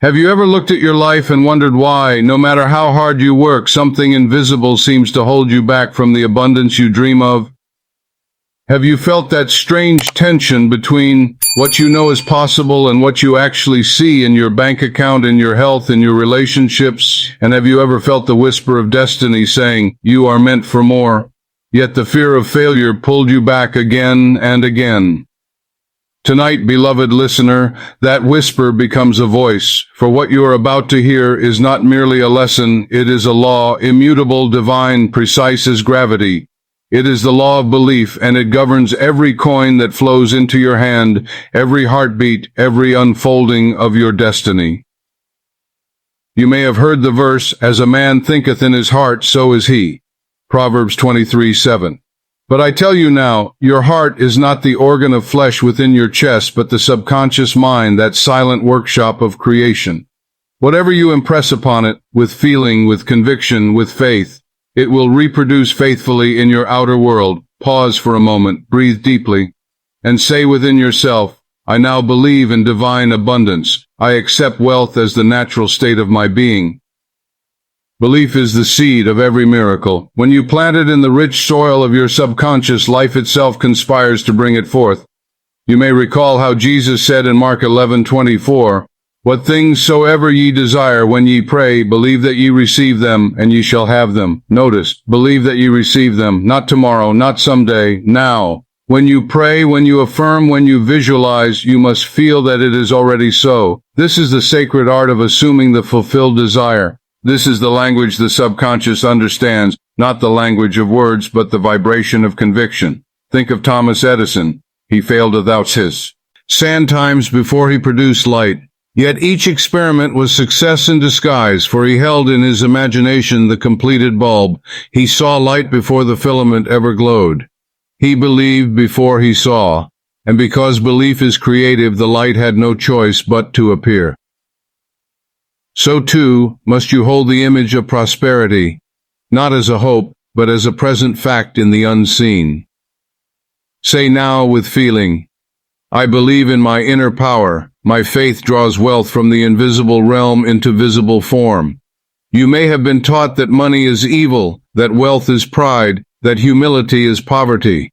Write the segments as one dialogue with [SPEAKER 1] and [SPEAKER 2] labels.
[SPEAKER 1] Have you ever looked at your life and wondered why, no matter how hard you work, something invisible seems to hold you back from the abundance you dream of? Have you felt that strange tension between what you know is possible and what you actually see in your bank account, in your health, in your relationships? And have you ever felt the whisper of destiny saying, "You are meant for more"? Yet the fear of failure pulled you back again and again. Tonight, beloved listener, that whisper becomes a voice, for what you are about to hear is not merely a lesson, it is a law, immutable, divine, precise as gravity. It is the law of belief, and it governs every coin that flows into your hand, every heartbeat, every unfolding of your destiny. You may have heard the verse, "As a man thinketh in his heart, so is he." Proverbs 23:7. But I tell you now, your heart is not the organ of flesh within your chest, but the subconscious mind, that silent workshop of creation. Whatever you impress upon it, with feeling, with conviction, with faith, it will reproduce faithfully in your outer world. Pause for a moment, breathe deeply, and say within yourself, "I now believe in divine abundance. I accept wealth as the natural state of my being." Belief is the seed of every miracle. When you plant it in the rich soil of your subconscious, life itself conspires to bring it forth. You may recall how Jesus said in Mark 11:24, "What things soever ye desire when ye pray, believe that ye receive them, and ye shall have them." Notice, believe that ye receive them, not tomorrow, not someday, now. When you pray, when you affirm, when you visualize, you must feel that it is already so. This is the sacred art of assuming the fulfilled desire. This is the language the subconscious understands, not the language of words, but the vibration of conviction. Think of Thomas Edison. He failed 1,000 sand times before he produced light. Yet each experiment was success in disguise, for he held in his imagination the completed bulb. He saw light before the filament ever glowed. He believed before he saw, and because belief is creative, the light had no choice but to appear. So too must you hold the image of prosperity, not as a hope, but as a present fact in the unseen. Say now with feeling, "I believe in my inner power. My faith draws wealth from the invisible realm into visible form." You may have been taught that money is evil, that wealth is pride, that humility is poverty.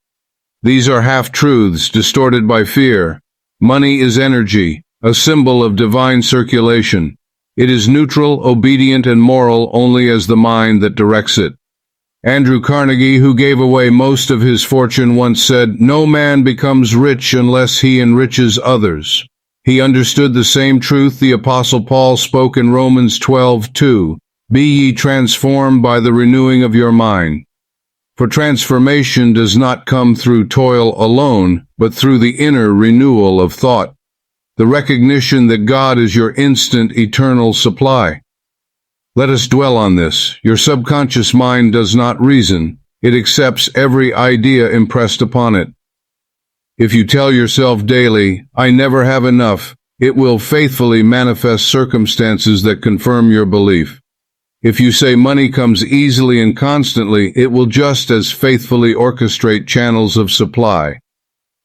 [SPEAKER 1] These are half-truths distorted by fear. Money is energy, a symbol of divine circulation. It is neutral, obedient, and moral only as the mind that directs it. Andrew Carnegie, who gave away most of his fortune, once said, "No man becomes rich unless he enriches others." He understood the same truth the Apostle Paul spoke in Romans 12:2, "Be ye transformed by the renewing of your mind." For transformation does not come through toil alone, but through the inner renewal of thought. The recognition that God is your instant, eternal supply. Let us dwell on this. Your subconscious mind does not reason. It accepts every idea impressed upon it. If you tell yourself daily, "I never have enough," it will faithfully manifest circumstances that confirm your belief. If you say money comes easily and constantly, it will just as faithfully orchestrate channels of supply.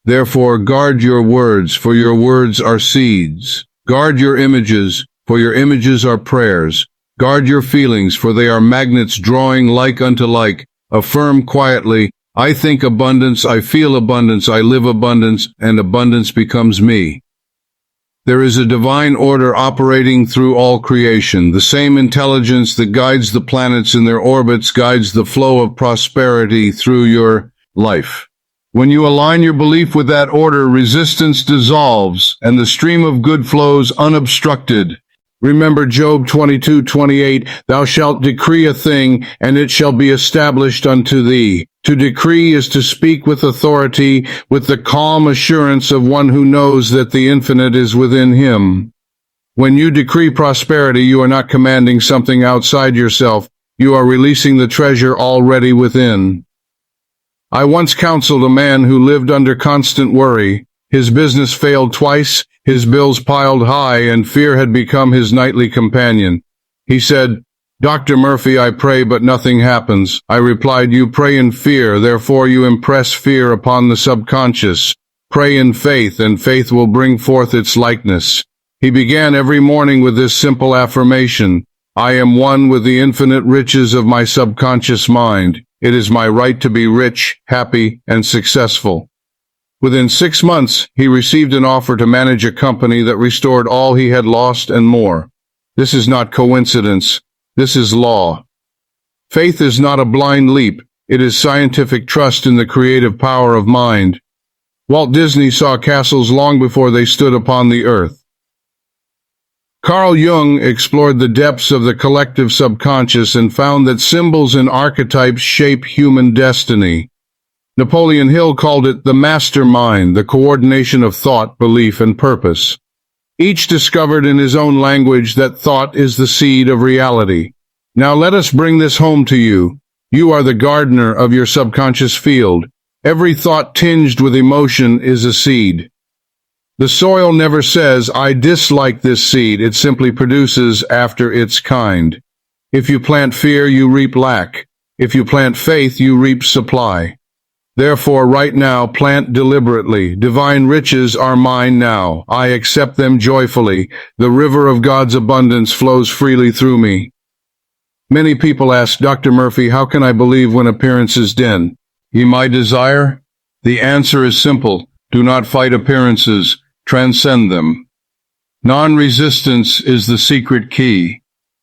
[SPEAKER 1] Therefore, guard your words, for your words are seeds. Guard your images, for your images are prayers. Guard your feelings, for they are magnets drawing like unto like. Affirm quietly, "I think abundance, I feel abundance, I live abundance, and abundance becomes me." There is a divine order operating through all creation. The same intelligence that guides the planets in their orbits guides the flow of prosperity through your life. When you align your belief with that order, resistance dissolves, and the stream of good flows unobstructed. Remember Job 22:28, "Thou shalt decree a thing, and it shall be established unto thee." To decree is to speak with authority, with the calm assurance of one who knows that the infinite is within him. When you decree prosperity, you are not commanding something outside yourself. You are releasing the treasure already within. I once counseled a man who lived under constant worry. His business failed twice, his bills piled high, and fear had become his nightly companion. He said, "Dr. Murphy, I pray, but nothing happens." I replied, "You pray in fear, therefore you impress fear upon the subconscious. Pray in faith, and faith will bring forth its likeness." He began every morning with this simple affirmation: I am one with the infinite riches of my subconscious mind. It is my right to be rich, happy, and successful. Within 6 months, he received an offer to manage a company that restored all he had lost and more. This is not coincidence. This is law. Faith is not a blind leap. It is scientific trust in the creative power of mind. Walt Disney saw castles long before they stood upon the earth. Carl Jung explored the depths of the collective subconscious and found that symbols and archetypes shape human destiny. Napoleon Hill called it the mastermind, the coordination of thought, belief, and purpose. Each discovered in his own language that thought is the seed of reality. Now let us bring this home to you. You are the gardener of your subconscious field. Every thought tinged with emotion is a seed. The soil never says, I dislike this seed. It simply produces after its kind. If you plant fear, you reap lack. If you plant faith, you reap supply. Therefore, right now, plant deliberately. Divine riches are mine now. I accept them joyfully. The river of God's abundance flows freely through me. Many people ask, Dr. Murphy, how can I believe when appearances dim? Ye my desire? The answer is simple. Do not fight appearances. Transcend them. Non-resistance is the secret key.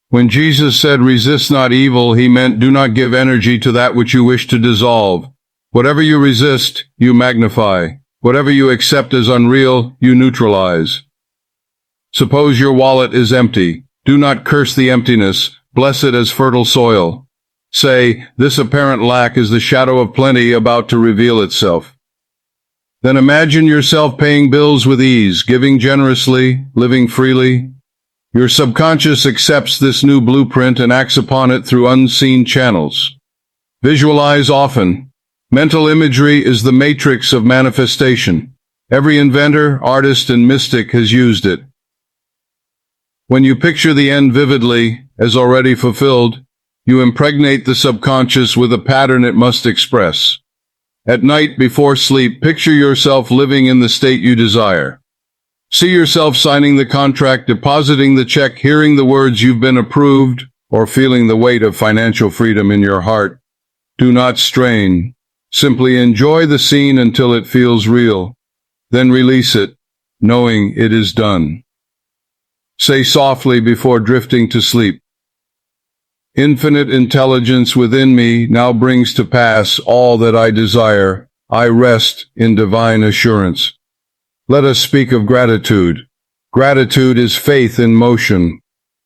[SPEAKER 1] When Jesus said, resist not evil, he meant do not give energy to that which you wish to dissolve. Whatever you resist, you magnify. Whatever you accept as unreal, you neutralize. Suppose your wallet is empty. Do not curse the emptiness. Bless it as fertile soil. Say, this apparent lack is the shadow of plenty about to reveal itself. Then imagine yourself paying bills with ease, giving generously, living freely. Your subconscious accepts this new blueprint and acts upon it through unseen channels. Visualize often. Mental imagery is the matrix of manifestation. Every inventor, artist, and mystic has used it. When you picture the end vividly, as already fulfilled, you impregnate the subconscious with a pattern it must express. At night before sleep, picture yourself living in the state you desire. See yourself signing the contract, depositing the check, hearing the words you've been approved, or feeling the weight of financial freedom in your heart. Do not strain. Simply enjoy the scene until it feels real. Then release it, knowing it is done. Say softly before drifting to sleep, Infinite intelligence within me now brings to pass all that I desire. I rest in divine assurance. Let us speak of gratitude. Gratitude is faith in motion.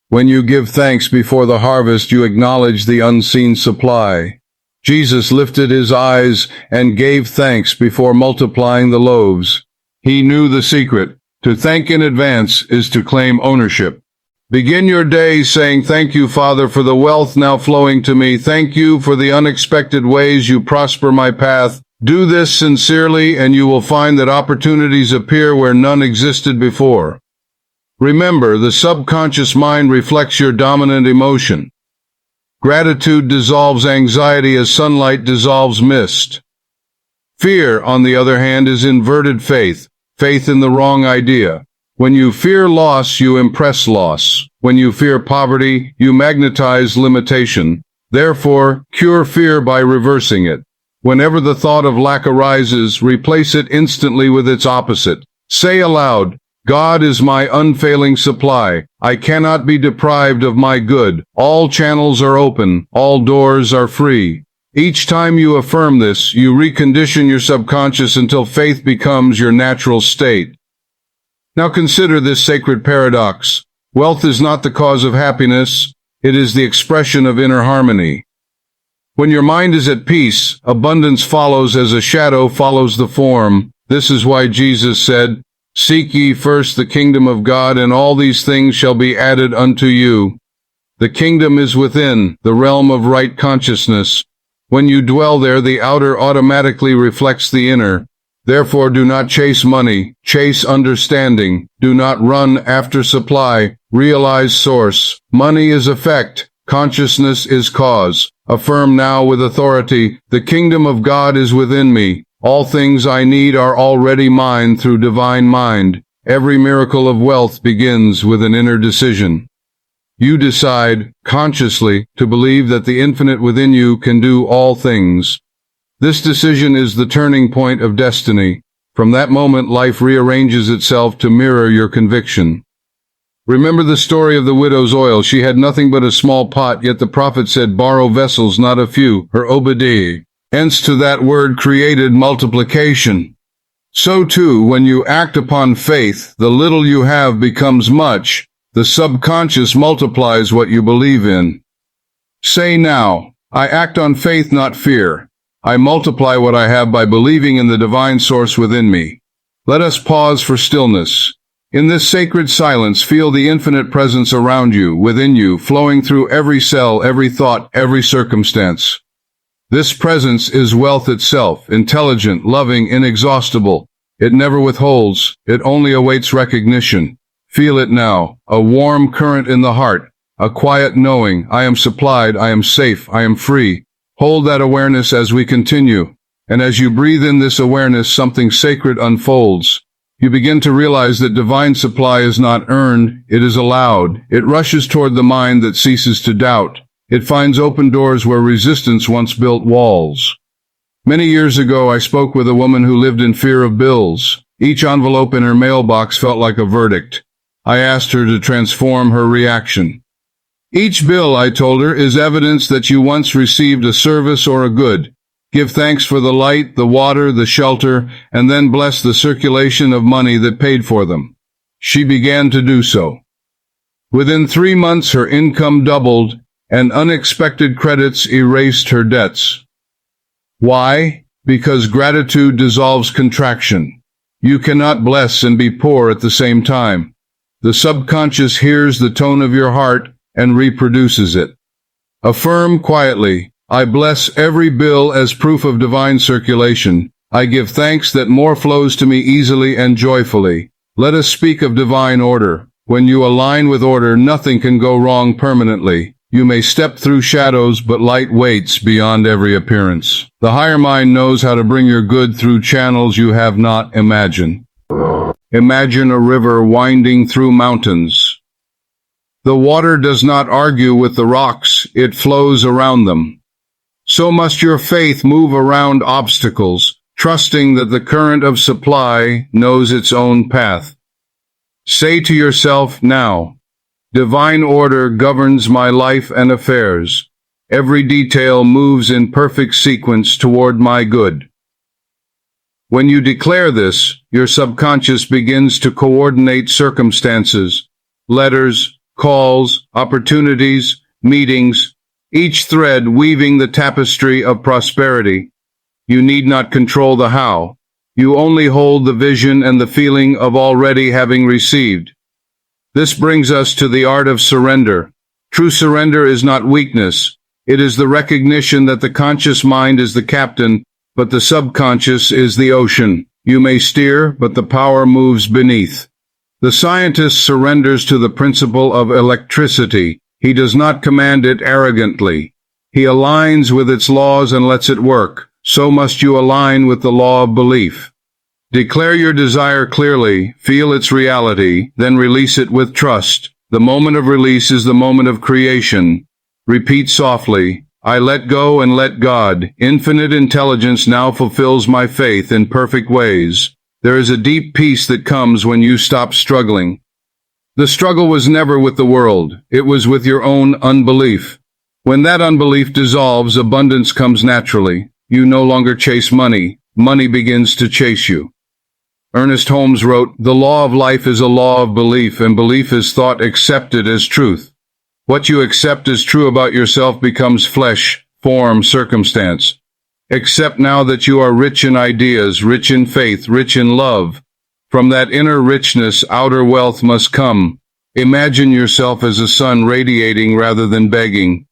[SPEAKER 1] When you give thanks before the harvest, you acknowledge the unseen supply. Jesus lifted his eyes and gave thanks before multiplying the loaves. He knew the secret. To thank in advance is to claim ownership. Begin your day saying, thank you, Father, for the wealth now flowing to me. Thank you for the unexpected ways you prosper my path. Do this sincerely, and you will find that opportunities appear where none existed before. Remember, the subconscious mind reflects your dominant emotion. Gratitude dissolves anxiety as sunlight dissolves mist. Fear, on the other hand, is inverted faith, faith in the wrong idea. When you fear loss, you impress loss. When you fear poverty, you magnetize limitation. Therefore, cure fear by reversing it. Whenever the thought of lack arises, replace it instantly with its opposite. Say aloud, God is my unfailing supply. I cannot be deprived of my good. All channels are open. All doors are free. Each time you affirm this, you recondition your subconscious until faith becomes your natural state. Now consider this sacred paradox. Wealth is not the cause of happiness. It is the expression of inner harmony. When your mind is at peace, abundance follows as a shadow follows the form. This is why Jesus said, Seek ye first the kingdom of God, and all these things shall be added unto you. The kingdom is within, the realm of right consciousness. When you dwell there, the outer automatically reflects the inner. Therefore, do not chase money, chase understanding. Do not run after supply, realize source. Money is effect, consciousness is cause. Affirm now with authority, the kingdom of God is within me. All things I need are already mine through divine mind. Every miracle of wealth begins with an inner decision. You decide, consciously, to believe that the infinite within you can do all things. This decision is the turning point of destiny. From that moment, life rearranges itself to mirror your conviction. Remember the story of the widow's oil. She had nothing but a small pot, yet the prophet said, borrow vessels, not a few, her Obadiah. Hence to that word created multiplication. So too, when you act upon faith, the little you have becomes much. The subconscious multiplies what you believe in. Say now, I act on faith, not fear. I multiply what I have by believing in the divine source within me. Let us pause for stillness. In this sacred silence, feel the infinite presence around you, within you, flowing through every cell, every thought, every circumstance. This presence is wealth itself, intelligent, loving, inexhaustible. It never withholds, it only awaits recognition. Feel it now, a warm current in the heart, a quiet knowing, I am supplied, I am safe, I am free. Hold that awareness as we continue, and as you breathe in this awareness, something sacred unfolds. You begin to realize that divine supply is not earned, it is allowed. It rushes toward the mind that ceases to doubt. It finds open doors where resistance once built walls. Many years ago, I spoke with a woman who lived in fear of bills. Each envelope in her mailbox felt like a verdict. I asked her to transform her reaction. Each bill, I told her, is evidence that you once received a service or a good. Give thanks for the light, the water, the shelter, and then bless the circulation of money that paid for them. She began to do so. Within 3 months, her income doubled, and unexpected credits erased her debts. Why? Because gratitude dissolves contraction. You cannot bless and be poor at the same time. The subconscious hears the tone of your heart and reproduces it. Affirm quietly, I bless every bill as proof of divine circulation. I give thanks that more flows to me easily and joyfully. Let us speak of divine order. When you align with order, nothing can go wrong permanently. You may step through shadows, but light waits beyond every appearance. The higher mind knows how to bring your good through channels you have not imagined. Imagine a river winding through mountains. The water does not argue with the rocks, it flows around them. So must your faith move around obstacles, trusting that the current of supply knows its own path. Say to yourself now, divine order governs my life and affairs. Every detail moves in perfect sequence toward my good. When you declare this, your subconscious begins to coordinate circumstances, letters, calls, opportunities, meetings, each thread weaving the tapestry of prosperity. You need not control the how. You only hold the vision and the feeling of already having received. This brings us to the art of surrender. True surrender is not weakness. It is the recognition that the conscious mind is the captain, but the subconscious is the ocean. You may steer, but the power moves beneath. The scientist surrenders to the principle of electricity. He does not command it arrogantly. He aligns with its laws and lets it work. So must you align with the law of belief. Declare your desire clearly, feel its reality, then release it with trust. The moment of release is the moment of creation. Repeat softly, I let go and let God. Infinite intelligence now fulfills my faith in perfect ways. There is a deep peace that comes when you stop struggling. The struggle was never with the world. It was with your own unbelief. When that unbelief dissolves, abundance comes naturally. You no longer chase money. Money begins to chase you. Ernest Holmes wrote, the law of life is a law of belief, and belief is thought accepted as truth. What you accept as true about yourself becomes flesh, form, circumstance. Accept now that you are rich in ideas, rich in faith, rich in love. From that inner richness, outer wealth must come. Imagine yourself as a sun radiating rather than begging.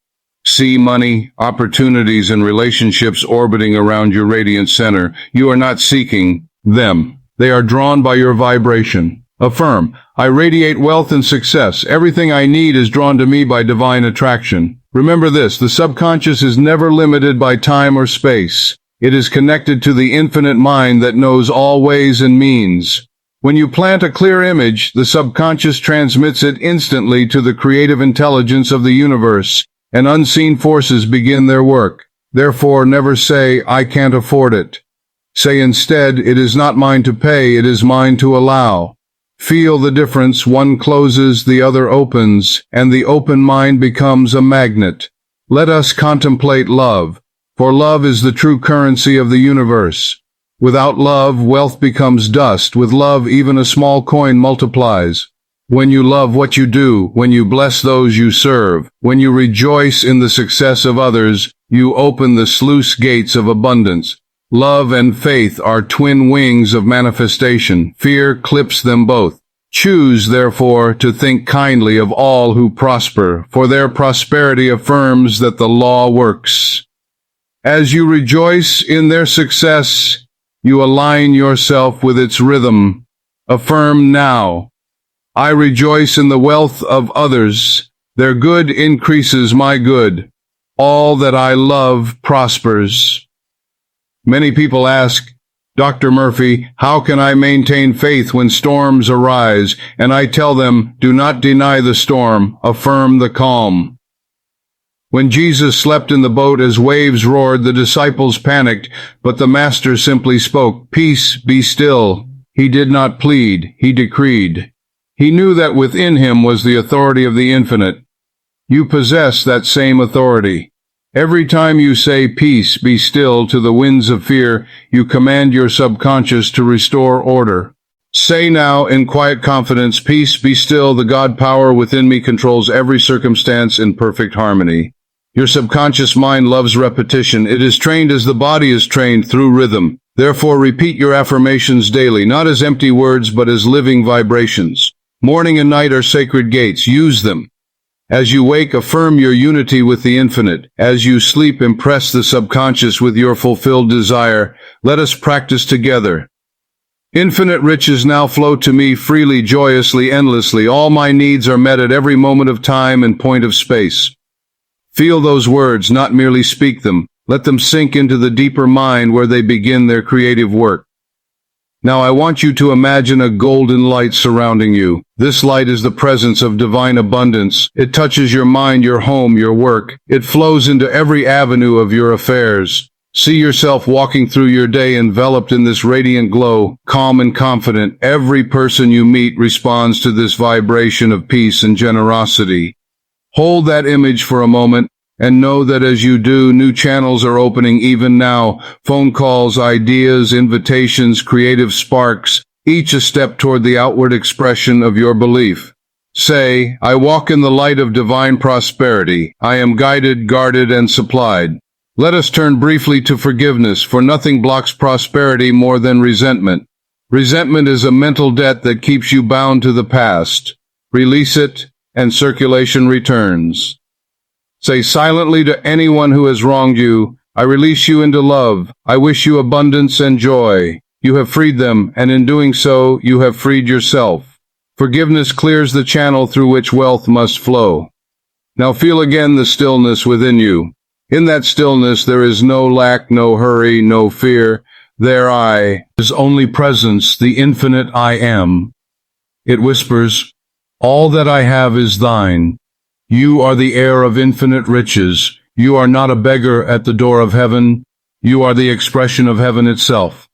[SPEAKER 1] See money, opportunities, and relationships orbiting around your radiant center. You are not seeking them. They are drawn by your vibration. Affirm, I radiate wealth and success. Everything I need is drawn to me by divine attraction. Remember this, the subconscious is never limited by time or space. It is connected to the infinite mind that knows all ways and means. When you plant a clear image, the subconscious transmits it instantly to the creative intelligence of the universe, and unseen forces begin their work. Therefore, never say, "I can't afford it." Say instead, "It is not mine to pay, it is mine to allow." Feel the difference. One closes, the other opens, and the open mind becomes a magnet. Let us contemplate love, for love is the true currency of the universe. Without love, wealth becomes dust. With love, even a small coin multiplies. When you love what you do, when you bless those you serve, when you rejoice in the success of others, you open the sluice gates of abundance. Love and faith are twin wings of manifestation. Fear clips them both. Choose, therefore, to think kindly of all who prosper, for their prosperity affirms that the law works. As you rejoice in their success, you align yourself with its rhythm. Affirm now, "I rejoice in the wealth of others. Their good increases my good. All that I love prospers." Many people ask, "Dr. Murphy, how can I maintain faith when storms arise?" And I tell them, do not deny the storm, affirm the calm. When Jesus slept in the boat as waves roared, the disciples panicked, but the Master simply spoke, "Peace, be still." He did not plead, he decreed. He knew that within him was the authority of the infinite. You possess that same authority. Every time you say, "Peace, be still," to the winds of fear, you command your subconscious to restore order. Say now in quiet confidence, "Peace, be still. The God power within me controls every circumstance in perfect harmony." Your subconscious mind loves repetition. It is trained as the body is trained, through rhythm. Therefore, repeat your affirmations daily, not as empty words, but as living vibrations. Morning and night are sacred gates. Use them. As you wake, affirm your unity with the infinite. As you sleep, impress the subconscious with your fulfilled desire. Let us practice together. Infinite riches now flow to me freely, joyously, endlessly. All my needs are met at every moment of time and point of space. Feel those words, not merely speak them. Let them sink into the deeper mind where they begin their creative work. Now I want you to imagine a golden light surrounding you. This light is the presence of divine abundance. It touches your mind, your home, your work. It flows into every avenue of your affairs. See yourself walking through your day enveloped in this radiant glow, calm and confident. Every person you meet responds to this vibration of peace and generosity. Hold that image for a moment, and know that as you do, new channels are opening even now. Phone calls, ideas, invitations, creative sparks, each a step toward the outward expression of your belief. Say, "I walk in the light of divine prosperity. I am guided, guarded, and supplied." Let us turn briefly to forgiveness, for nothing blocks prosperity more than resentment. Resentment is a mental debt that keeps you bound to the past. Release it, and circulation returns. Say silently to anyone who has wronged you, "I release you into love. I wish you abundance and joy." You have freed them, and in doing so, you have freed yourself. Forgiveness clears the channel through which wealth must flow. Now feel again the stillness within you. In that stillness there is no lack, no hurry, no fear. There is only presence, the infinite I am. It whispers, "All that I have is thine. You are the heir of infinite riches. You are not a beggar at the door of heaven. You are the expression of heaven itself."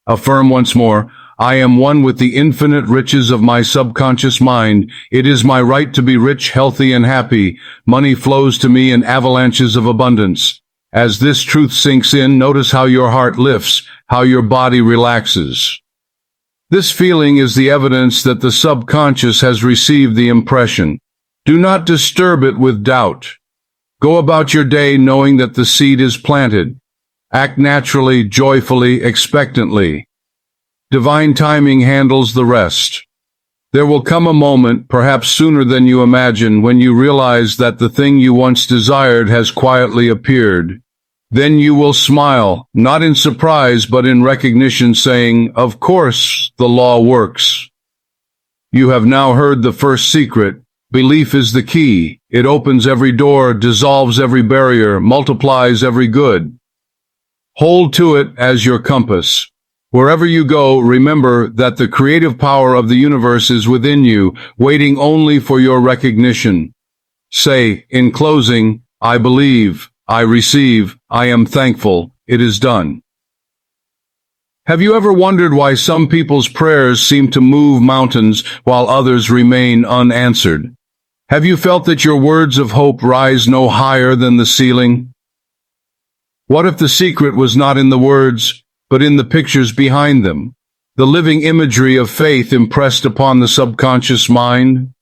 [SPEAKER 1] Affirm once more, "I am one with the infinite riches of my subconscious mind. It is my right to be rich, healthy, and happy. Money flows to me in avalanches of abundance." As this truth sinks in, notice how your heart lifts, how your body relaxes. This feeling is the evidence that the subconscious has received the impression. Do not disturb it with doubt. Go about your day knowing that the seed is planted. Act naturally, joyfully, expectantly. Divine timing handles the rest. There will come a moment, perhaps sooner than you imagine, when you realize that the thing you once desired has quietly appeared. Then you will smile, not in surprise but in recognition, saying, "Of course, the law works." You have now heard the first secret. Belief is the key. It opens every door, dissolves every barrier, multiplies every good. Hold to it as your compass. Wherever you go, remember that the creative power of the universe is within you, waiting only for your recognition. Say, in closing, I believe, I receive, I am thankful, it is done. Have you ever wondered why some people's prayers seem to move mountains while others remain unanswered? Have you felt that your words of hope rise no higher than the ceiling? What if the secret was not in the words, but in the pictures behind them, the living imagery of faith impressed upon the subconscious mind?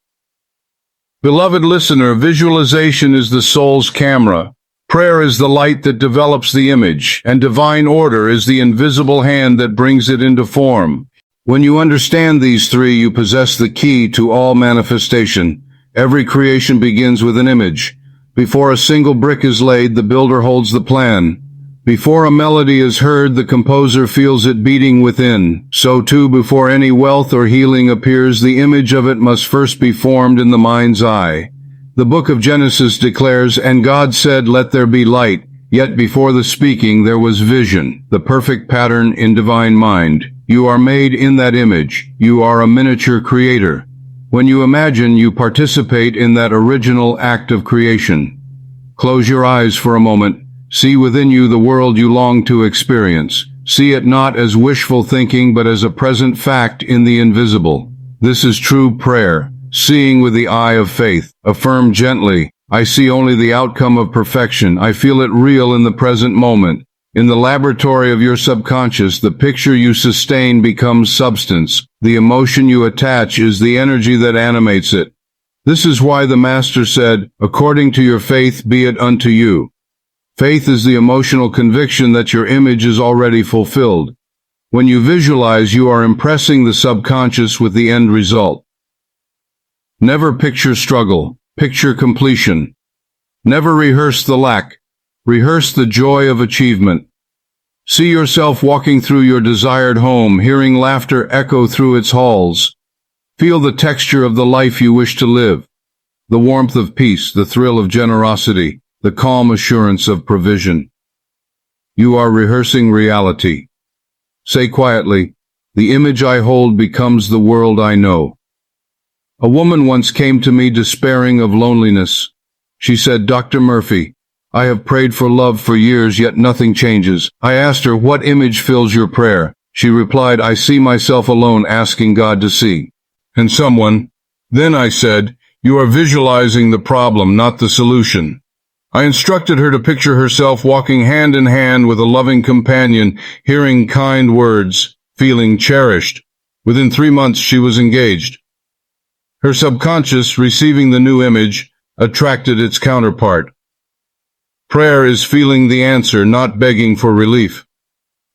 [SPEAKER 1] Beloved listener, visualization is the soul's camera. Prayer is the light that develops the image, and divine order is the invisible hand that brings it into form. When you understand these three, you possess the key to all manifestation. Every creation begins with an image. Before a single brick is laid, the builder holds the plan. Before a melody is heard, the composer feels it beating within. So too, before any wealth or healing appears, the image of it must first be formed in the mind's eye. The book of Genesis declares, "And God said, let there be light." Yet before the speaking there was vision, the perfect pattern in divine mind. You are made in that image. You are a miniature creator. When you imagine, you participate in that original act of creation. Close your eyes for a moment. See within you the world you long to experience. See it not as wishful thinking, but as a present fact in the invisible. This is true prayer, seeing with the eye of faith. Affirm gently, I see only the outcome of perfection. I feel it real in the present moment. In the laboratory of your subconscious, the picture you sustain becomes substance. The emotion you attach is the energy that animates it. This is why the Master said, according to your faith be it unto you. Faith is the emotional conviction that your image is already fulfilled. When you visualize, you are impressing the subconscious with the end result. Never picture struggle, picture completion. Never rehearse the lack, rehearse the joy of achievement. See yourself walking through your desired home, hearing laughter echo through its halls. Feel the texture of the life you wish to live, the warmth of peace, the thrill of generosity, the calm assurance of provision. You are rehearsing reality. Say quietly, the image I hold becomes the world I know. A woman once came to me despairing of loneliness. She said, Dr. Murphy, I have prayed for love for years, yet nothing changes. I asked her, what image fills your prayer? She replied, I see myself alone asking God to see. And someone. Then I said, you are visualizing the problem, not the solution. I instructed her to picture herself walking hand in hand with a loving companion, hearing kind words, feeling cherished. Within 3 months, she was engaged. Her subconscious, receiving the new image, attracted its counterpart. Prayer is feeling the answer, not begging for relief.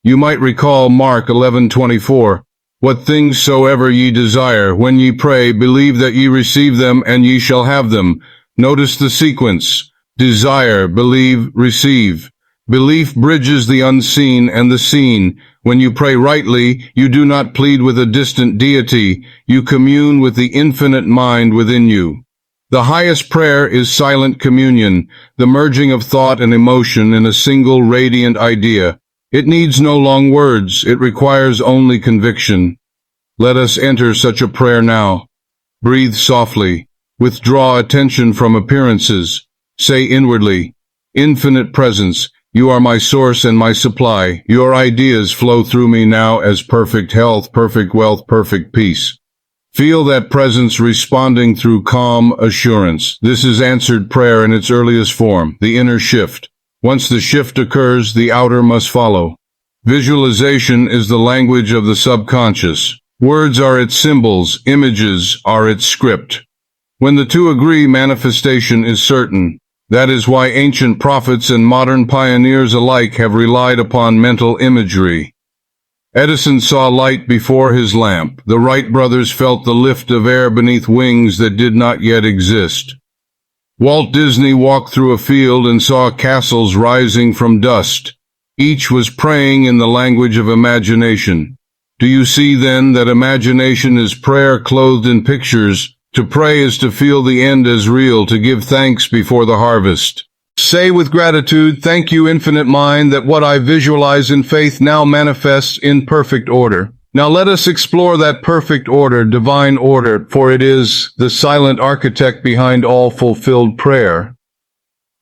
[SPEAKER 1] You might recall Mark 11:24. What things soever ye desire, when ye pray, believe that ye receive them, and ye shall have them. Notice the sequence. Desire, believe, receive. Belief bridges the unseen and the seen. When you pray rightly, you do not plead with a distant deity. You commune with the infinite mind within you. The highest prayer is silent communion, the merging of thought and emotion in a single radiant idea. It needs no long words. It requires only conviction. Let us enter such a prayer now. Breathe softly. Withdraw attention from appearances. Say inwardly, Infinite Presence, you are my source and my supply. Your ideas flow through me now as perfect health, perfect wealth, perfect peace. Feel that presence responding through calm assurance. This is answered prayer in its earliest form, the inner shift. Once the shift occurs, the outer must follow. Visualization is the language of the subconscious. Words are its symbols, images are its script. When the two agree, manifestation is certain. That is why ancient prophets and modern pioneers alike have relied upon mental imagery. Edison saw light before his lamp. The Wright brothers felt the lift of air beneath wings that did not yet exist. Walt Disney walked through a field and saw castles rising from dust. Each was praying in the language of imagination. Do you see then that imagination is prayer clothed in pictures? To pray is to feel the end as real, to give thanks before the harvest. Say with gratitude, "Thank you, infinite mind, that what I visualize in faith now manifests in perfect order." Now let us explore that perfect order, divine order, for it is the silent architect behind all fulfilled prayer.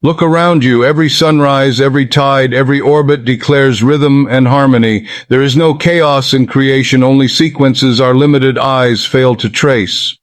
[SPEAKER 1] Look around you. Every sunrise, every tide, every orbit declares rhythm and harmony. There is no chaos in creation, only sequences our limited eyes fail to trace.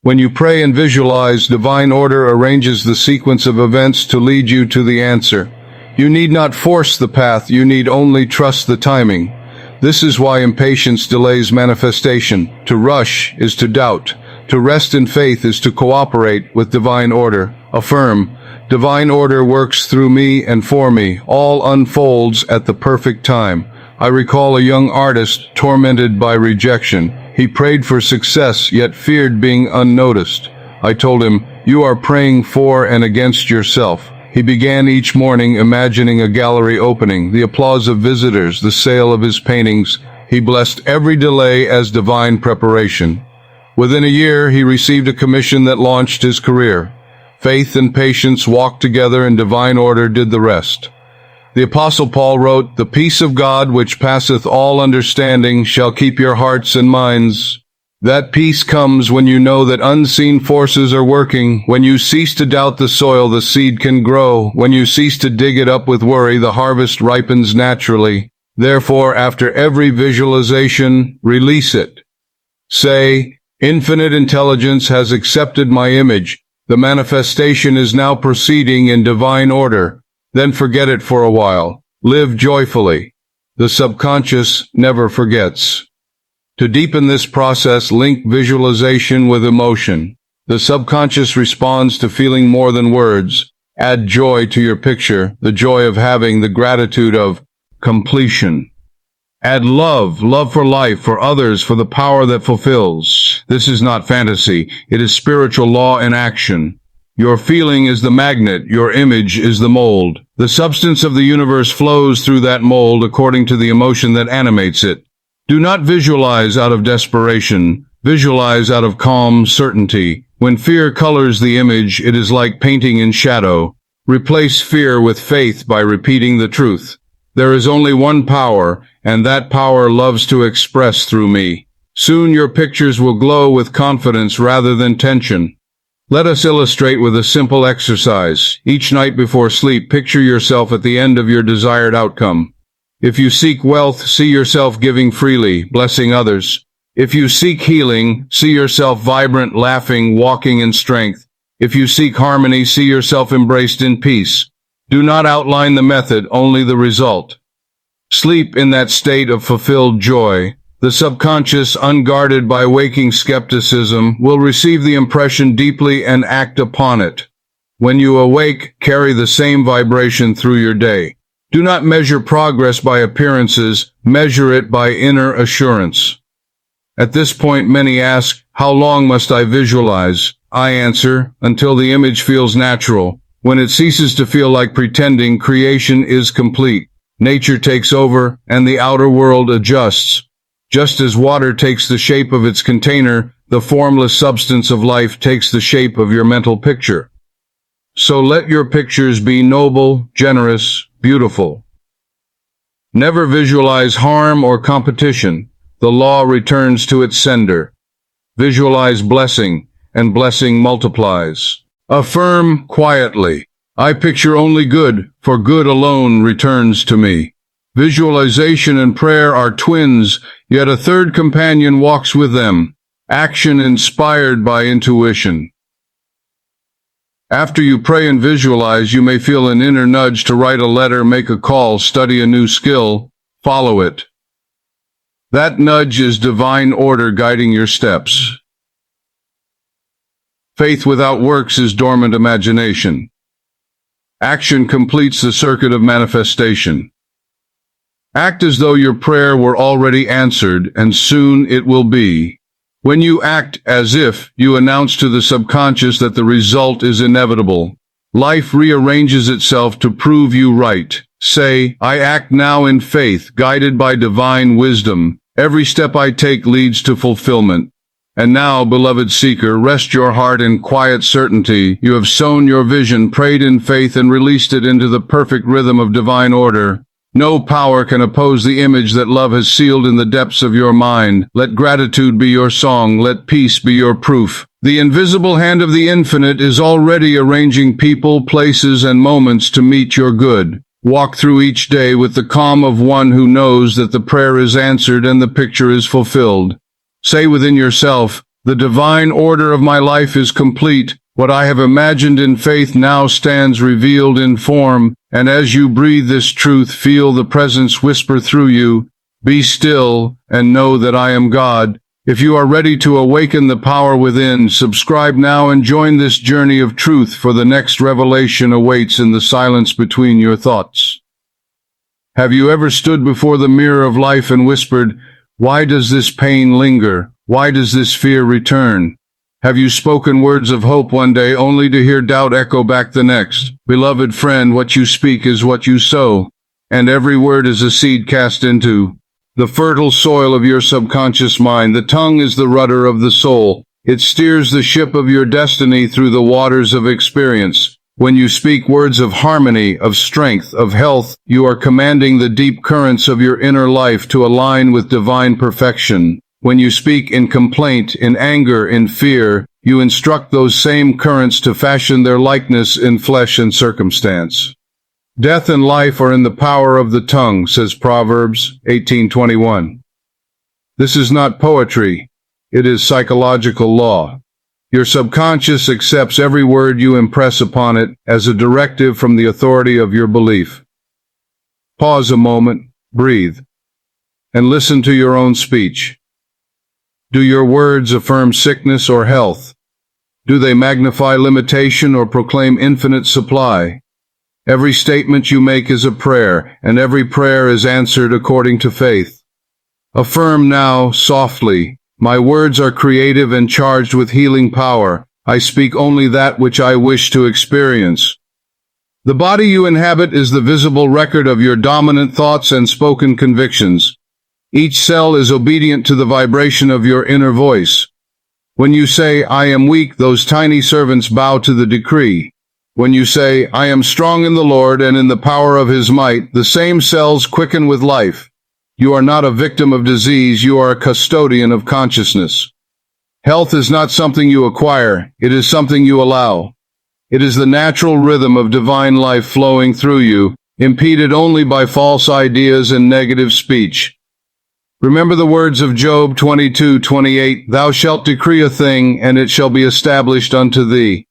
[SPEAKER 1] When you pray and visualize, divine order arranges the sequence of events to lead you to the answer. You need not force the path, you need only trust the timing. This is why impatience delays manifestation. To rush is to doubt. To rest in faith is to cooperate with divine order. Affirm, divine order works through me and for me. All unfolds at the perfect time. I recall a young artist tormented by rejection. He prayed for success, yet feared being unnoticed. I told him, "You are praying for and against yourself." He began each morning imagining a gallery opening, the applause of visitors, the sale of his paintings. He blessed every delay as divine preparation. Within a year, he received a commission that launched his career. Faith and patience walked together, and divine order did the rest. The Apostle Paul wrote, "The peace of God, which passeth all understanding, shall keep your hearts and minds." That peace comes when you know that unseen forces are working. When you cease to doubt the soil, the seed can grow. When you cease to dig it up with worry, the harvest ripens naturally. Therefore, after every visualization, release it. Say, "Infinite intelligence has accepted my image. The manifestation is now proceeding in divine order." Then forget it for a while. Live joyfully. The subconscious never forgets. To deepen this process, link visualization with emotion. The subconscious responds to feeling more than words. Add joy to your picture, the joy of having, the gratitude of completion. Add love for life, for others, for the power that fulfills. This is not fantasy. It is spiritual law in action. Your feeling is the magnet, your image is the mold. The substance of the universe flows through that mold according to the emotion that animates it. Do not visualize out of desperation. Visualize out of calm certainty. When fear colors the image, it is like painting in shadow. Replace fear with faith by repeating the truth. There is only one power, and that power loves to express through me. Soon your pictures will glow with confidence rather than tension. Let us illustrate with a simple exercise. Each night before sleep, picture yourself at the end of your desired outcome. If you seek wealth, see yourself giving freely, blessing others. If you seek healing, see yourself vibrant, laughing, walking in strength. If you seek harmony, see yourself embraced in peace. Do not outline the method, only the result. Sleep in that state of fulfilled joy. The subconscious, unguarded by waking skepticism, will receive the impression deeply and act upon it. When you awake, carry the same vibration through your day. Do not measure progress by appearances, measure it by inner assurance. At this point, many ask, "How long must I visualize?" I answer, until the image feels natural. When it ceases to feel like pretending, creation is complete. Nature takes over, and the outer world adjusts. Just as water takes the shape of its container, the formless substance of life takes the shape of your mental picture. So let your pictures be noble, generous, beautiful. Never visualize harm or competition. The law returns to its sender. Visualize blessing, and blessing multiplies. Affirm quietly, "I picture only good, for good alone returns to me." Visualization and prayer are twins, yet a third companion walks with them. Action inspired by intuition. After you pray and visualize, you may feel an inner nudge to write a letter, make a call, study a new skill. Follow it. That nudge is divine order guiding your steps. Faith without works is dormant imagination. Action completes the circuit of manifestation. Act as though your prayer were already answered, and soon it will be. When you act as if, you announce to the subconscious that the result is inevitable. Life rearranges itself to prove you right. Say, "I act now in faith, guided by divine wisdom. Every step I take leads to fulfillment." And now, beloved seeker, rest your heart in quiet certainty. You have sown your vision, prayed in faith, and released it into the perfect rhythm of divine order. No power can oppose the image that love has sealed in the depths of your mind. Let gratitude be your song. Let peace be your proof. The invisible hand of the infinite is already arranging people, places, and moments to meet your good. Walk through each day with the calm of one who knows that the prayer is answered and the picture is fulfilled. Say within yourself, the divine order of my life is complete. What I have imagined in faith now stands revealed in form, and as you breathe this truth, feel the presence whisper through you, be still and know that I am God. If you are ready to awaken the power within, subscribe now and join this journey of truth, for the next revelation awaits in the silence between your thoughts. Have you ever stood before the mirror of life and whispered, why does this pain linger? Why does this fear return? Have you spoken words of hope one day only to hear doubt echo back the next? Beloved friend, what you speak is what you sow, and every word is a seed cast into the fertile soil of your subconscious mind. The tongue is the rudder of the soul. It steers the ship of your destiny through the waters of experience. When you speak words of harmony, of strength, of health, you are commanding the deep currents of your inner life to align with divine perfection. When you speak in complaint, in anger, in fear, you instruct those same currents to fashion their likeness in flesh and circumstance. Death and life are in the power of the tongue, says Proverbs 18:21. This is not poetry. It is psychological law. Your subconscious accepts every word you impress upon it as a directive from the authority of your belief. Pause a moment, breathe, and listen to your own speech. Do your words affirm sickness or health? Do they magnify limitation or proclaim infinite supply? Every statement you make is a prayer, and every prayer is answered according to faith. Affirm now, softly, my words are creative and charged with healing power. I speak only that which I wish to experience. The body you inhabit is the visible record of your dominant thoughts and spoken convictions. Each cell is obedient to the vibration of your inner voice. When you say, I am weak, those tiny servants bow to the decree. When you say, I am strong in the Lord and in the power of his might, the same cells quicken with life. You are not a victim of disease, you are a custodian of consciousness. Health is not something you acquire, it is something you allow. It is the natural rhythm of divine life flowing through you, impeded only by false ideas and negative speech. Remember the words of Job 22:28, Thou shalt decree a thing, and it shall be established unto thee.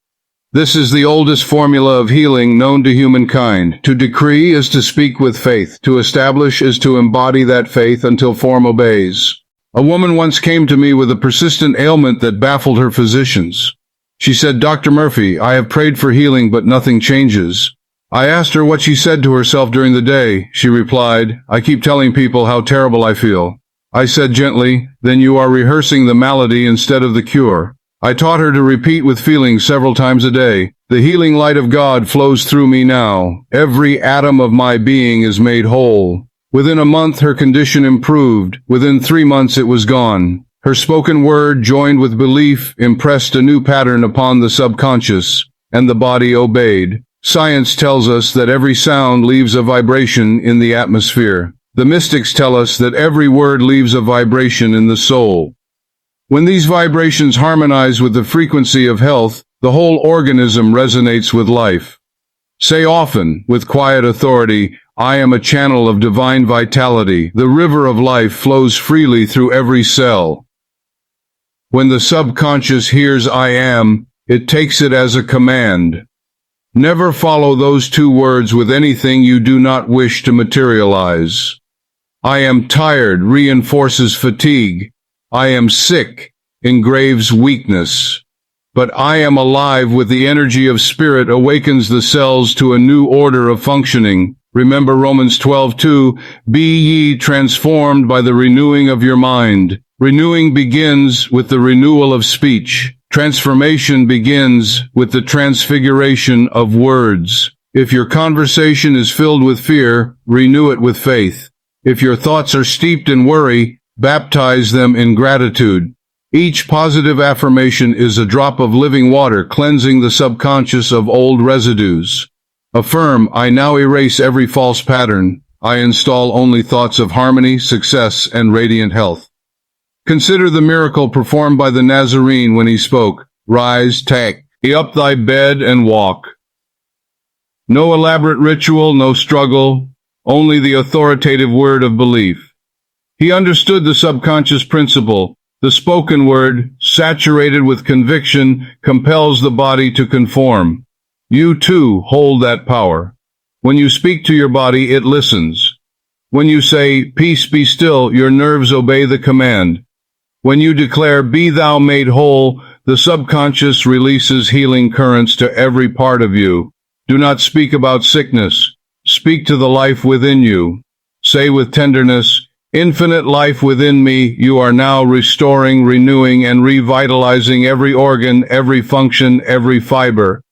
[SPEAKER 1] This is the oldest formula of healing known to humankind. To decree is to speak with faith. To establish is to embody that faith until form obeys. A woman once came to me with a persistent ailment that baffled her physicians. She said, Dr. Murphy, I have prayed for healing, but nothing changes. I asked her what she said to herself during the day. She replied, I keep telling people how terrible I feel. I said gently, then you are rehearsing the malady instead of the cure. I taught her to repeat with feeling several times a day. The healing light of God flows through me now. Every atom of my being is made whole. Within a month, her condition improved. Within 3 months, it was gone. Her spoken word, joined with belief, impressed a new pattern upon the subconscious, and the body obeyed. Science tells us that every sound leaves a vibration in the atmosphere. The mystics tell us that every word leaves a vibration in the soul. When these vibrations harmonize with the frequency of health, the whole organism resonates with life. Say often, with quiet authority, I am a channel of divine vitality. The river of life flows freely through every cell. When the subconscious hears I am, it takes it as a command. Never follow those two words with anything you do not wish to materialize. I am tired reinforces fatigue. I am sick engraves weakness. But I am alive with the energy of spirit awakens the cells to a new order of functioning. Remember Romans 12:2, Be ye transformed by the renewing of your mind. Renewing begins with the renewal of speech. Transformation begins with the transfiguration of words. If your conversation is filled with fear, renew it with faith. If your thoughts are steeped in worry, baptize them in gratitude. Each positive affirmation is a drop of living water cleansing the subconscious of old residues. Affirm, I now erase every false pattern. I install only thoughts of harmony, success, and radiant health. Consider the miracle performed by the Nazarene when he spoke, Rise, take up thy bed and walk. No elaborate ritual, no struggle, only the authoritative word of belief. He understood the subconscious principle. The spoken word, saturated with conviction, compels the body to conform. You, too, hold that power. When you speak to your body, it listens. When you say, Peace, be still, your nerves obey the command. When you declare, Be thou made whole, the subconscious releases healing currents to every part of you. Do not speak about sickness. Speak to the life within you. Say with tenderness, Infinite life within me, you are now restoring, renewing, and revitalizing every organ, every function, every fiber.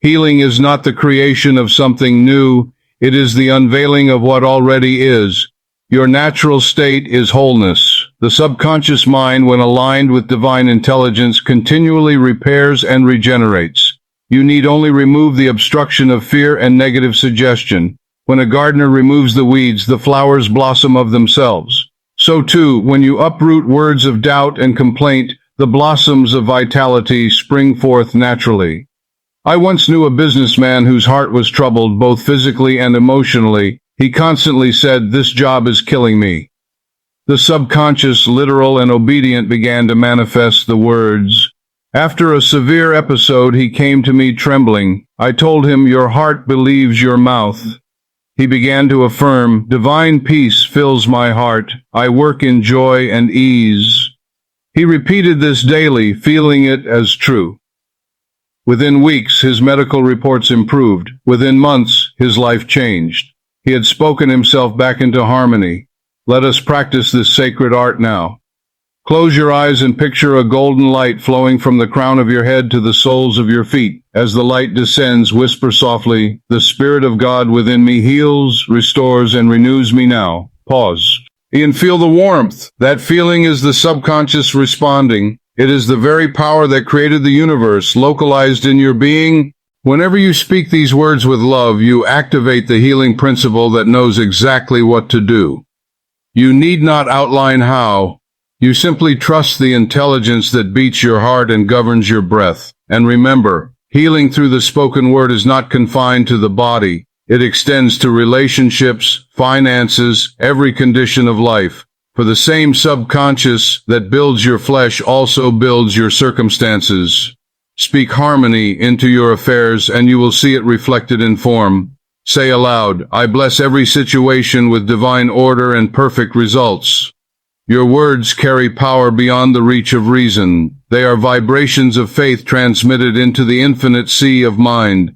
[SPEAKER 1] Healing is not the creation of something new, it is the unveiling of what already is. Your natural state is wholeness. The subconscious mind, when aligned with divine intelligence, continually repairs and regenerates. You need only remove the obstruction of fear and negative suggestion. When a gardener removes the weeds, the flowers blossom of themselves. So too, when you uproot words of doubt and complaint, the blossoms of vitality spring forth naturally. I once knew a businessman whose heart was troubled both physically and emotionally. He constantly said, This job is killing me. The subconscious, literal and obedient, began to manifest the words. After a severe episode, he came to me trembling. I told him, Your heart believes your mouth. He began to affirm, Divine peace fills my heart. I work in joy and ease. He repeated this daily, feeling it as true. Within weeks, his medical reports improved. Within months, his life changed. He had spoken himself back into harmony. Let us practice this sacred art now. Close your eyes and picture a golden light flowing from the crown of your head to the soles of your feet. As the light descends, whisper softly, The Spirit of God within me heals, restores, and renews me now. Pause. And feel the warmth. That feeling is the subconscious responding. It is the very power that created the universe, localized in your being. Whenever you speak these words with love, you activate the healing principle that knows exactly what to do. You need not outline how. You simply trust the intelligence that beats your heart and governs your breath. And remember, healing through the spoken word is not confined to the body. It extends to relationships, finances, every condition of life. For the same subconscious that builds your flesh also builds your circumstances. Speak harmony into your affairs and you will see it reflected in form. Say aloud, I bless every situation with divine order and perfect results. Your words carry power beyond the reach of reason. They are vibrations of faith transmitted into the infinite sea of mind.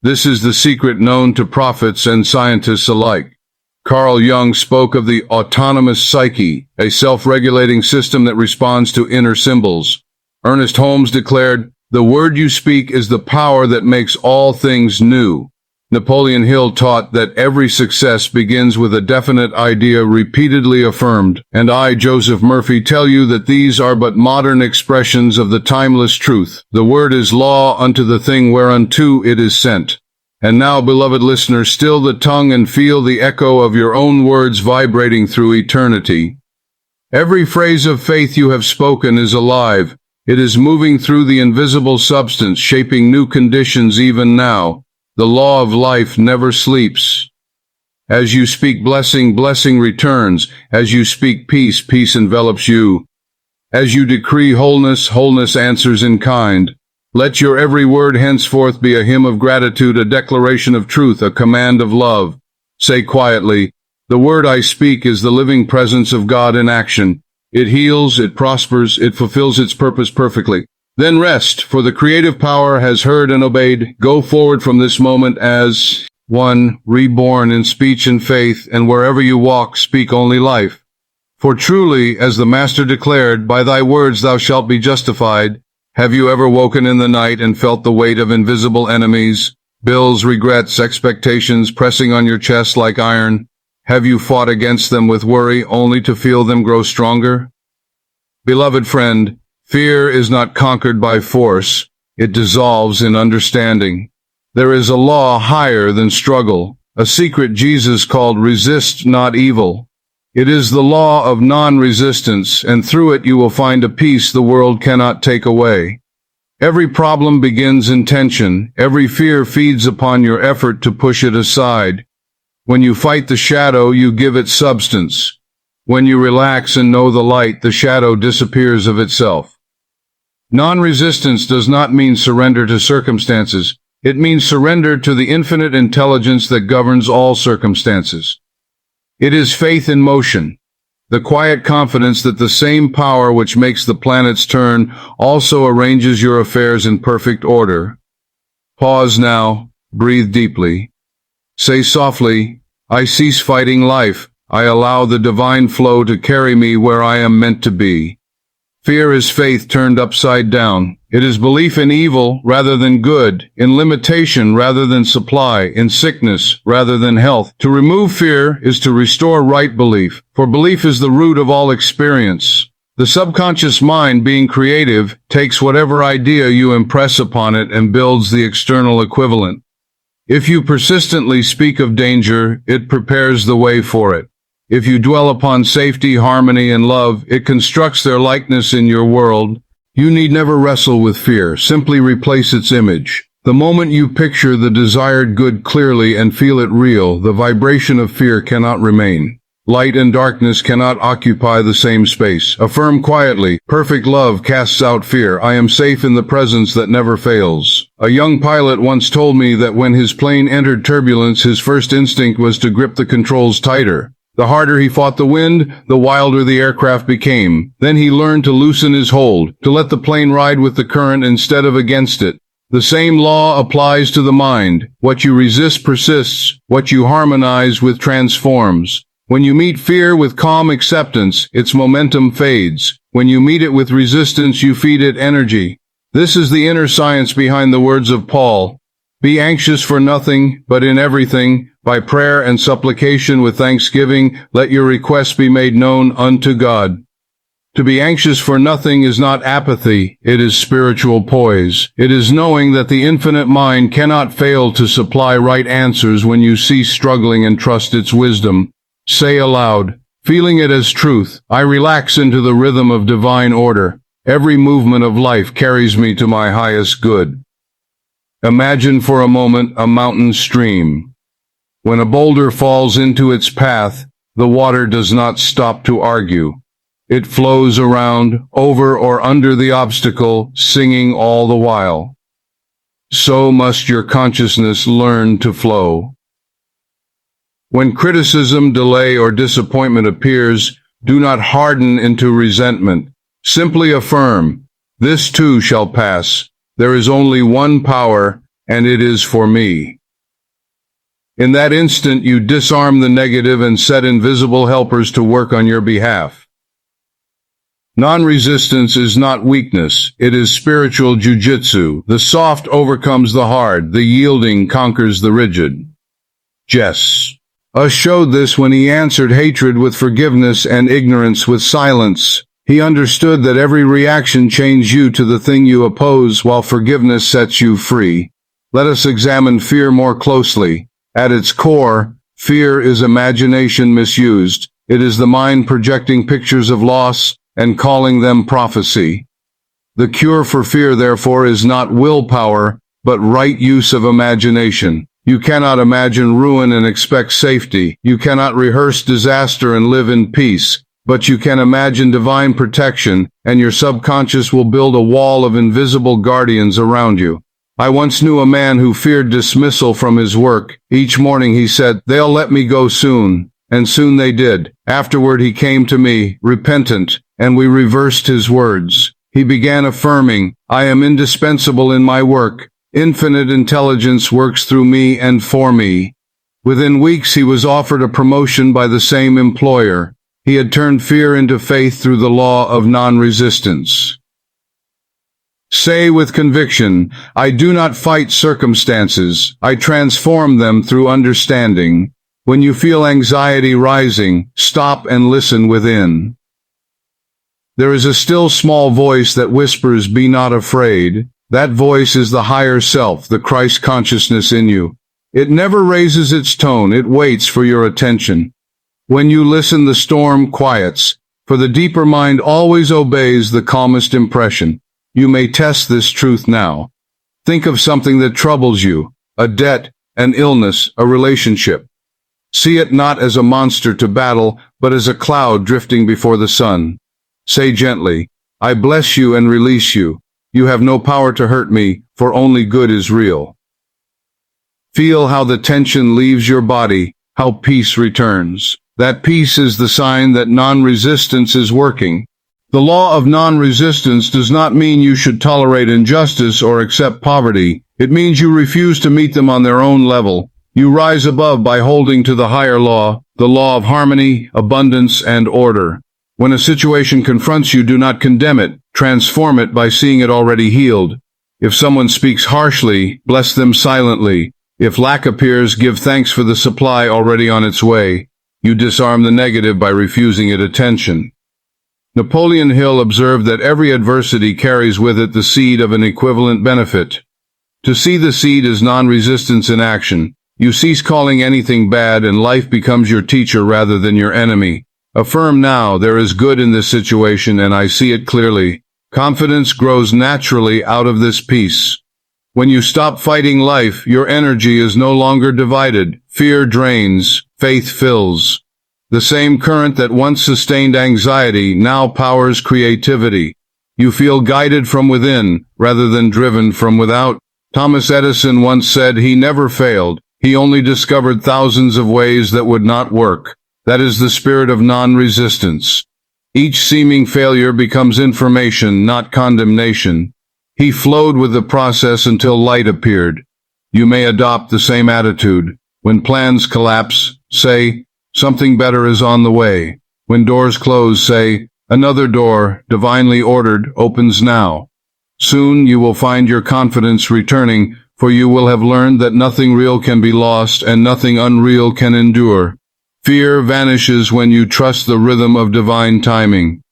[SPEAKER 1] This is the secret known to prophets and scientists alike. Carl Jung spoke of the autonomous psyche, a self-regulating system that responds to inner symbols. Ernest Holmes declared, The word you speak is the power that makes all things new. Napoleon Hill taught that every success begins with a definite idea repeatedly affirmed, and I, Joseph Murphy, tell you that these are but modern expressions of the timeless truth. The word is law unto the thing whereunto it is sent. And now, beloved listeners, still the tongue and feel the echo of your own words vibrating through eternity. Every phrase of faith you have spoken is alive. It is moving through the invisible substance, shaping new conditions even now. The law of life never sleeps. As you speak blessing, blessing returns. As you speak peace, peace envelops you. As you decree wholeness, wholeness answers in kind. Let your every word henceforth be a hymn of gratitude, a declaration of truth, a command of love. Say quietly, The word I speak is the living presence of God in action. It heals, it prospers, it fulfills its purpose perfectly. Then rest, for the creative power has heard and obeyed. Go forward from this moment as one reborn in speech and faith, and wherever you walk, speak only life. For truly, as the Master declared, by thy words thou shalt be justified. Have you ever woken in the night and felt the weight of invisible enemies, bills, regrets, expectations pressing on your chest like iron? Have you fought against them with worry only to feel them grow stronger? Beloved friend, Fear is not conquered by force, it dissolves in understanding. There is a law higher than struggle, a secret Jesus called resist not evil. It is the law of non-resistance, and through it you will find a peace the world cannot take away. Every problem begins in tension, every fear feeds upon your effort to push it aside. When you fight the shadow, you give it substance. When you relax and know the light, the shadow disappears of itself. Non-resistance does not mean surrender to circumstances. It means surrender to the infinite intelligence that governs all circumstances. It is faith in motion, the quiet confidence that the same power which makes the planets turn also arranges your affairs in perfect order. Pause now, breathe deeply. Say softly, I cease fighting life. I allow the divine flow to carry me where I am meant to be. Fear is faith turned upside down. It is belief in evil rather than good, in limitation rather than supply, in sickness rather than health. To remove fear is to restore right belief, for belief is the root of all experience. The subconscious mind, being creative, takes whatever idea you impress upon it and builds the external equivalent. If you persistently speak of danger, it prepares the way for it. If you dwell upon safety, harmony, and love, it constructs their likeness in your world. You need never wrestle with fear, simply replace its image. The moment you picture the desired good clearly and feel it real, the vibration of fear cannot remain. Light and darkness cannot occupy the same space. Affirm quietly, perfect love casts out fear. I am safe in the presence that never fails. A young pilot once told me that when his plane entered turbulence, his first instinct was to grip the controls tighter. The harder he fought the wind, the wilder the aircraft became. Then he learned to loosen his hold, to let the plane ride with the current instead of against it. The same law applies to the mind. What you resist persists. What you harmonize with transforms. When you meet fear with calm acceptance, its momentum fades. When you meet it with resistance, you feed it energy. This is the inner science behind the words of Paul. Be anxious for nothing, but in everything, by prayer and supplication with thanksgiving, let your requests be made known unto God. To be anxious for nothing is not apathy, it is spiritual poise. It is knowing that the infinite mind cannot fail to supply right answers when you cease struggling and trust its wisdom. Say aloud, feeling it as truth, I relax into the rhythm of divine order. Every movement of life carries me to my highest good. Imagine for a moment a mountain stream. When a boulder falls into its path, the water does not stop to argue. It flows around, over or under the obstacle, singing all the while. So must your consciousness learn to flow. When criticism, delay, or disappointment appears, do not harden into resentment. Simply affirm, this too shall pass. There is only one power, and it is for me. In that instant, you disarm the negative and set invisible helpers to work on your behalf. Non-resistance is not weakness, it is spiritual jujitsu. The soft overcomes the hard, the yielding conquers the rigid. Jess showed this when he answered hatred with forgiveness and ignorance with silence. He understood that every reaction chains you to the thing you oppose, while forgiveness sets you free. Let us examine fear more closely. At its core, fear is imagination misused. It is the mind projecting pictures of loss and calling them prophecy. The cure for fear, therefore, is not willpower, but right use of imagination. You cannot imagine ruin and expect safety. You cannot rehearse disaster and live in peace. But you can imagine divine protection, and your subconscious will build a wall of invisible guardians around you. I once knew a man who feared dismissal from his work. Each morning he said, "They'll let me go soon." And soon they did. Afterward he came to me, repentant, and we reversed his words. He began affirming, "I am indispensable in my work. Infinite intelligence works through me and for me." Within weeks he was offered a promotion by the same employer. He had turned fear into faith through the law of non-resistance. Say with conviction, I do not fight circumstances, I transform them through understanding. When you feel anxiety rising, stop and listen within. There is a still small voice that whispers, "Be not afraid." That voice is the higher self, the Christ consciousness in you. It never raises its tone, it waits for your attention. When you listen, the storm quiets, for the deeper mind always obeys the calmest impression. You may test this truth now. Think of something that troubles you, a debt, an illness, a relationship. See it not as a monster to battle, but as a cloud drifting before the sun. Say gently, "I bless you and release you. You have no power to hurt me, for only good is real." Feel how the tension leaves your body, how peace returns. That peace is the sign that non-resistance is working. The law of non-resistance does not mean you should tolerate injustice or accept poverty. It means you refuse to meet them on their own level. You rise above by holding to the higher law, the law of harmony, abundance, and order. When a situation confronts you, do not condemn it. Transform it by seeing it already healed. If someone speaks harshly, bless them silently. If lack appears, give thanks for the supply already on its way. You disarm the negative by refusing it attention. Napoleon Hill observed that every adversity carries with it the seed of an equivalent benefit. To see the seed as non-resistance in action, you cease calling anything bad and life becomes your teacher rather than your enemy. Affirm now, "There is good in this situation and I see it clearly." Confidence grows naturally out of this peace. When you stop fighting life, your energy is no longer divided. Fear drains, faith fills. The same current that once sustained anxiety now powers creativity. You feel guided from within, rather than driven from without. Thomas Edison once said he never failed. He only discovered thousands of ways that would not work. That is the spirit of non-resistance. Each seeming failure becomes information, not condemnation. He flowed with the process until light appeared. You may adopt the same attitude. When plans collapse, say, "Something better is on the way." When doors close, say, "Another door, divinely ordered, opens now." Soon you will find your confidence returning, for you will have learned that nothing real can be lost and nothing unreal can endure. Fear vanishes when you trust the rhythm of divine timing.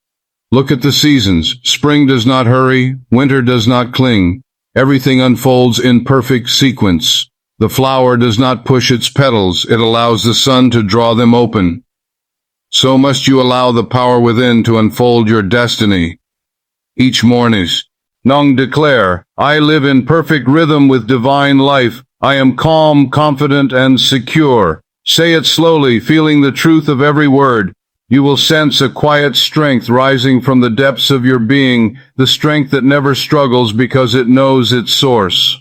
[SPEAKER 1] Look at the seasons. Spring does not hurry, winter does not cling. Everything unfolds in perfect sequence. The flower does not push its petals, it allows the sun to draw them open. So must you allow the power within to unfold your destiny. Each morning, Nong declare, "I live in perfect rhythm with divine life. I am calm, confident, and secure." Say it slowly, feeling the truth of every word. You will sense a quiet strength rising from the depths of your being, the strength that never struggles because it knows its source.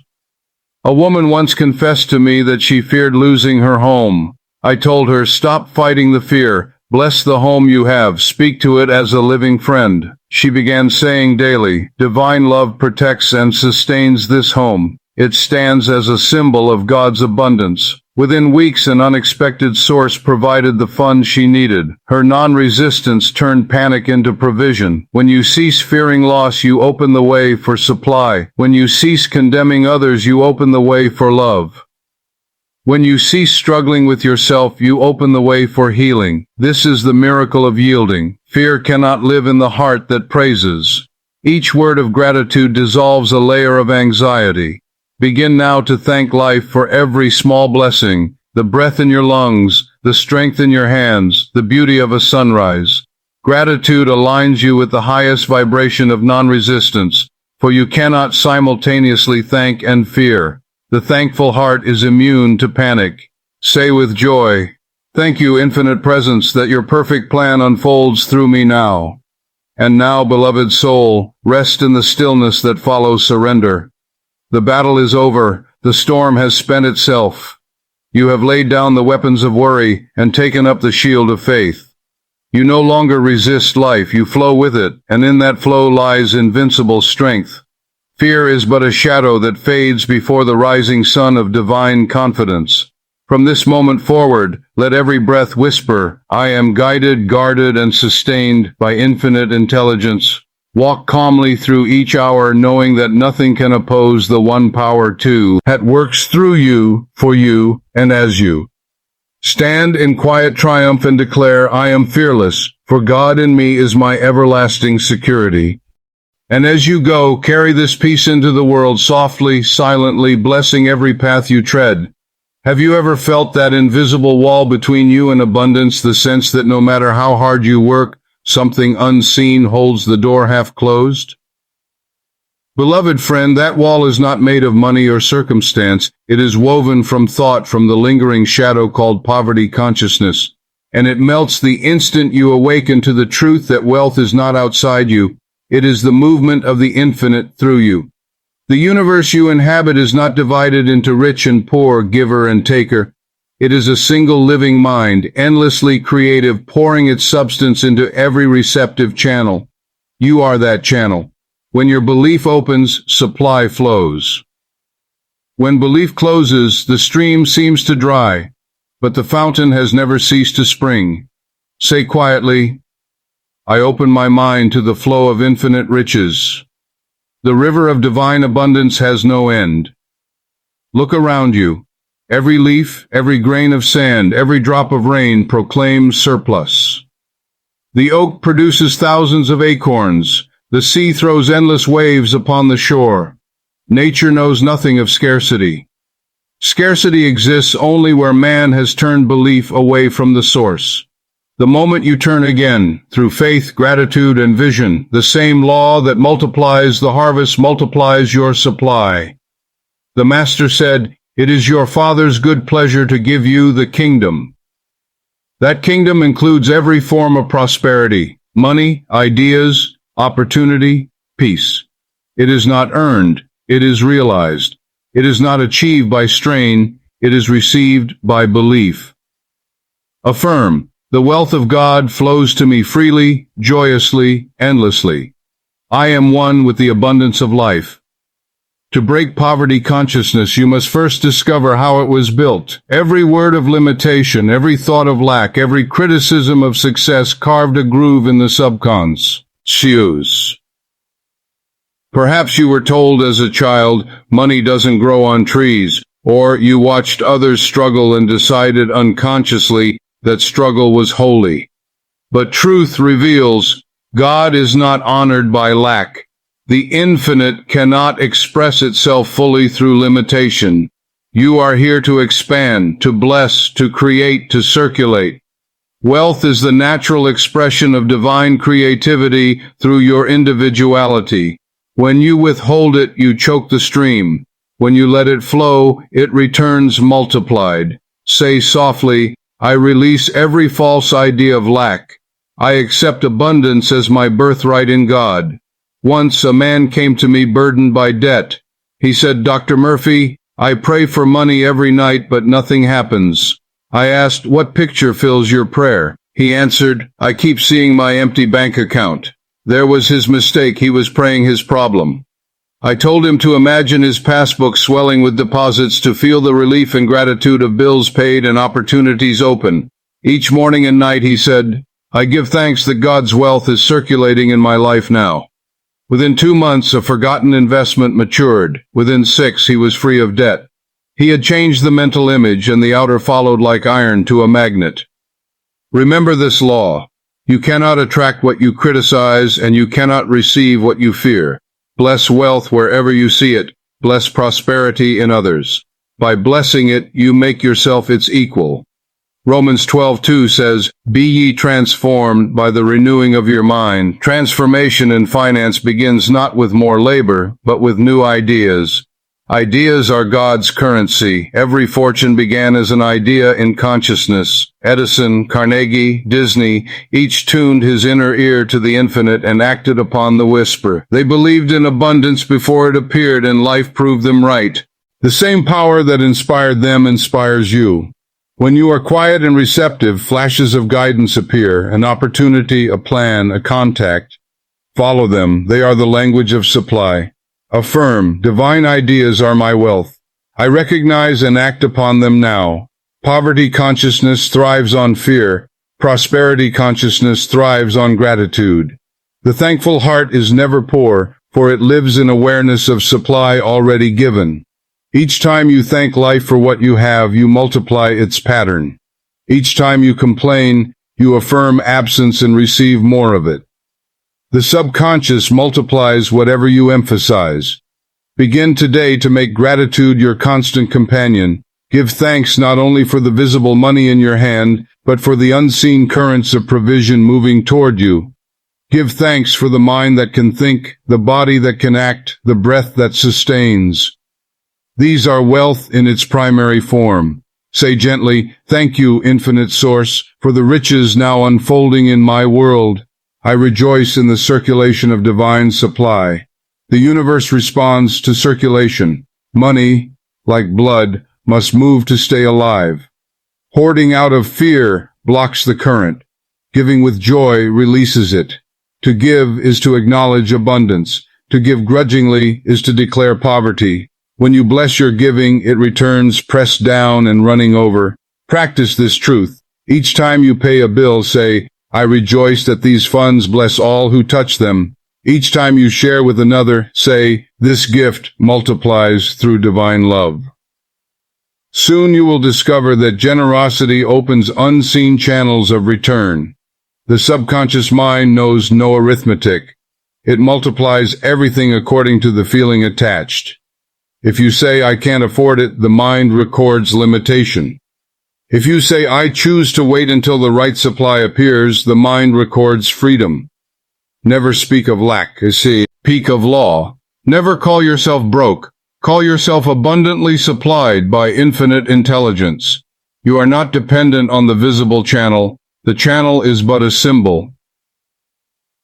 [SPEAKER 1] A woman once confessed to me that she feared losing her home. I told her, "Stop fighting the fear. Bless the home you have. Speak to it as a living friend." She began saying daily, "Divine love protects and sustains this home. It stands as a symbol of God's abundance." Within weeks, an unexpected source provided the funds she needed. Her non-resistance turned panic into provision. When you cease fearing loss, you open the way for supply. When you cease condemning others, you open the way for love. When you cease struggling with yourself, you open the way for healing. This is the miracle of yielding. Fear cannot live in the heart that praises. Each word of gratitude dissolves a layer of anxiety. Begin now to thank life for every small blessing, the breath in your lungs, the strength in your hands, the beauty of a sunrise. Gratitude aligns you with the highest vibration of non-resistance, for you cannot simultaneously thank and fear. The thankful heart is immune to panic. Say with joy, "Thank you, infinite presence, that your perfect plan unfolds through me now." And now, beloved soul, rest in the stillness that follows surrender. The battle is over. The storm has spent itself. You have laid down the weapons of worry and taken up the shield of faith. You no longer resist life, you flow with it, and in that flow lies invincible strength. Fear is but a shadow that fades before the rising sun of divine confidence. From this moment forward, let every breath whisper, "I am guided, guarded, and sustained by infinite intelligence." Walk calmly through each hour, knowing that nothing can oppose the one power too that works through you, for you, and as you. Stand in quiet triumph and declare, "I am fearless, for God in me is my everlasting security. And as you go, carry this peace into the world softly, silently, blessing every path you tread. Have you ever felt that invisible wall between you and abundance, the sense that no matter how hard you work, something unseen holds the door half closed? Beloved friend, that wall is not made of money or circumstance. It is woven from thought, from the lingering shadow called poverty consciousness, and it melts the instant you awaken to the truth that wealth is not outside you. It is the movement of the infinite through you. The universe you inhabit is not divided into rich and poor, giver and taker. It is a single living mind, endlessly creative, pouring its substance into every receptive channel. You are that channel. When your belief opens, supply flows. When belief closes, the stream seems to dry, but the fountain has never ceased to spring. Say quietly, I open my mind to the flow of infinite riches. The river of divine abundance has no end. Look around you. Every leaf, every grain of sand, every drop of rain proclaims surplus. The oak produces thousands of acorns. The sea throws endless waves upon the shore. Nature knows nothing of scarcity. Scarcity exists only where man has turned belief away from the source. The moment you turn again, through faith, gratitude, and vision, the same law that multiplies the harvest multiplies your supply. The Master said, "It is your Father's good pleasure to give you the kingdom." That kingdom includes every form of prosperity, money, ideas, opportunity, peace. It is not earned, it is realized. It is not achieved by strain, it is received by belief. Affirm, the wealth of God flows to me freely, joyously, endlessly. I am one with the abundance of life. To break poverty consciousness, you must first discover how it was built. Every word of limitation, every thought of lack, every criticism of success carved a groove in the subconscious. Perhaps you were told as a child, money doesn't grow on trees, or you watched others struggle and decided unconsciously that struggle was holy. But truth reveals God is not honored by lack. The infinite cannot express itself fully through limitation. You are here to expand, to bless, to create, to circulate. Wealth is the natural expression of divine creativity through your individuality. When you withhold it, you choke the stream. When you let it flow, it returns multiplied. Say softly, I release every false idea of lack. I accept abundance as my birthright in God. Once a man came to me burdened by debt. He said, Dr. Murphy, I pray for money every night, but nothing happens. I asked, what picture fills your prayer? He answered, I keep seeing my empty bank account. There was his mistake. He was praying his problem. I told him to imagine his passbook swelling with deposits, to feel the relief and gratitude of bills paid and opportunities open. Each morning and night he said, I give thanks that God's wealth is circulating in my life now. Within 2 months, a forgotten investment matured. Within 6, he was free of debt. He had changed the mental image, and the outer followed like iron to a magnet. Remember this law. You cannot attract what you criticize, and you cannot receive what you fear. Bless wealth wherever you see it. Bless prosperity in others. By blessing it, you make yourself its equal. Romans 12:2 says, Be ye transformed by the renewing of your mind. Transformation in finance begins not with more labor, but with new ideas. Ideas are God's currency. Every fortune began as an idea in consciousness. Edison, Carnegie, Disney, each tuned his inner ear to the infinite and acted upon the whisper. They believed in abundance before it appeared, and life proved them right. The same power that inspired them inspires you. When you are quiet and receptive, flashes of guidance appear, an opportunity, a plan, a contact. Follow them. They are the language of supply. Affirm, divine ideas are my wealth. I recognize and act upon them now. Poverty consciousness thrives on fear. Prosperity consciousness thrives on gratitude. The thankful heart is never poor, for it lives in awareness of supply already given. Each time you thank life for what you have, you multiply its pattern. Each time you complain, You affirm absence and receive more of it. The subconscious multiplies whatever you emphasize. Begin today to make gratitude your constant companion. Give thanks not only for the visible money in your hand, but for the unseen currents of provision moving toward you. Give thanks for the mind that can think, the body that can act, the breath that sustains. These are wealth in its primary form. Say gently, "Thank you, infinite source, for the riches now unfolding in my world. I rejoice in the circulation of divine supply." The universe responds to circulation. Money, like blood, must move to stay alive. Hoarding out of fear blocks the current. Giving with joy releases it. To give is to acknowledge abundance. To give grudgingly is to declare poverty. When you bless your giving, it returns pressed down and running over. Practice this truth. Each time you pay a bill, say, "I rejoice that these funds bless all who touch them." Each time you share with another, say, "This gift multiplies through divine love." Soon you will discover that generosity opens unseen channels of return. The subconscious mind knows no arithmetic. It multiplies everything according to the feeling attached. If you say, "I can't afford it," the mind records limitation. If you say, "I choose to wait until the right supply appears," the mind records freedom. Never speak of lack, speak of law. Never call yourself broke. Call yourself abundantly supplied by infinite intelligence. You are not dependent on the visible channel. The channel is but a symbol.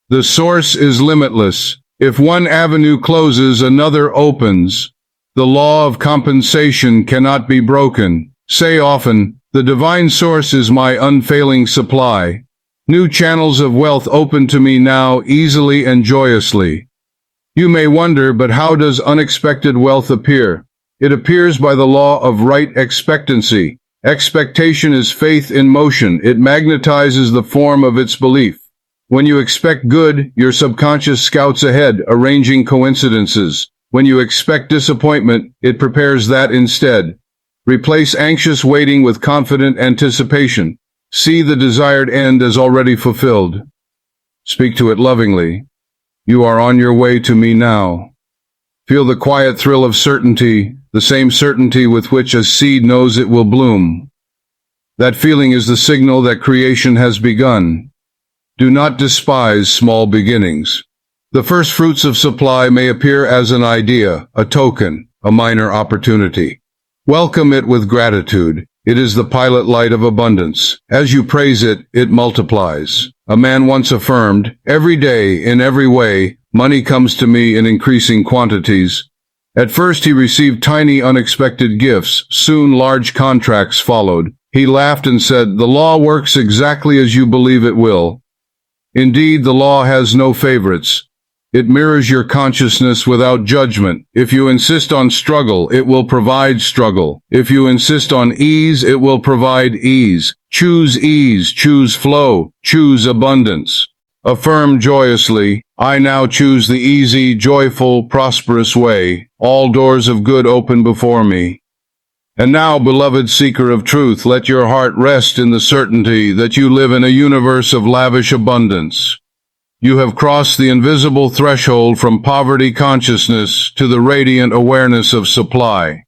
[SPEAKER 1] The source is limitless. If one avenue closes, another opens. The law of compensation cannot be broken. Say often, "The divine source is my unfailing supply." New channels of wealth open to me now easily and joyously. You may wonder, but how does unexpected wealth appear? It appears by the law of right expectancy. Expectation is faith in motion. It magnetizes the form of its belief. When you expect good, your subconscious scouts ahead, arranging coincidences. When you expect disappointment, it prepares that instead. Replace anxious waiting with confident anticipation. See the desired end as already fulfilled. Speak to it lovingly. "You are on your way to me now." Feel the quiet thrill of certainty, the same certainty with which a seed knows it will bloom. That feeling is the signal that creation has begun. Do not despise small beginnings. The first fruits of supply may appear as an idea, a token, a minor opportunity. Welcome it with gratitude. It is the pilot light of abundance. As you praise it, it multiplies. A man once affirmed, "Every day, in every way, money comes to me in increasing quantities." At first he received tiny unexpected gifts. Soon large contracts followed. He laughed and said, "The law works exactly as you believe it will." Indeed, the law has no favorites. It mirrors your consciousness without judgment. If you insist on struggle, it will provide struggle. If you insist on ease, it will provide ease. Choose ease, choose flow, choose abundance. Affirm joyously, "I now choose the easy, joyful, prosperous way. All doors of good open before me." And now, beloved seeker of truth, let your heart rest in the certainty that you live in a universe of lavish abundance. You have crossed the invisible threshold from poverty consciousness to the radiant awareness of supply.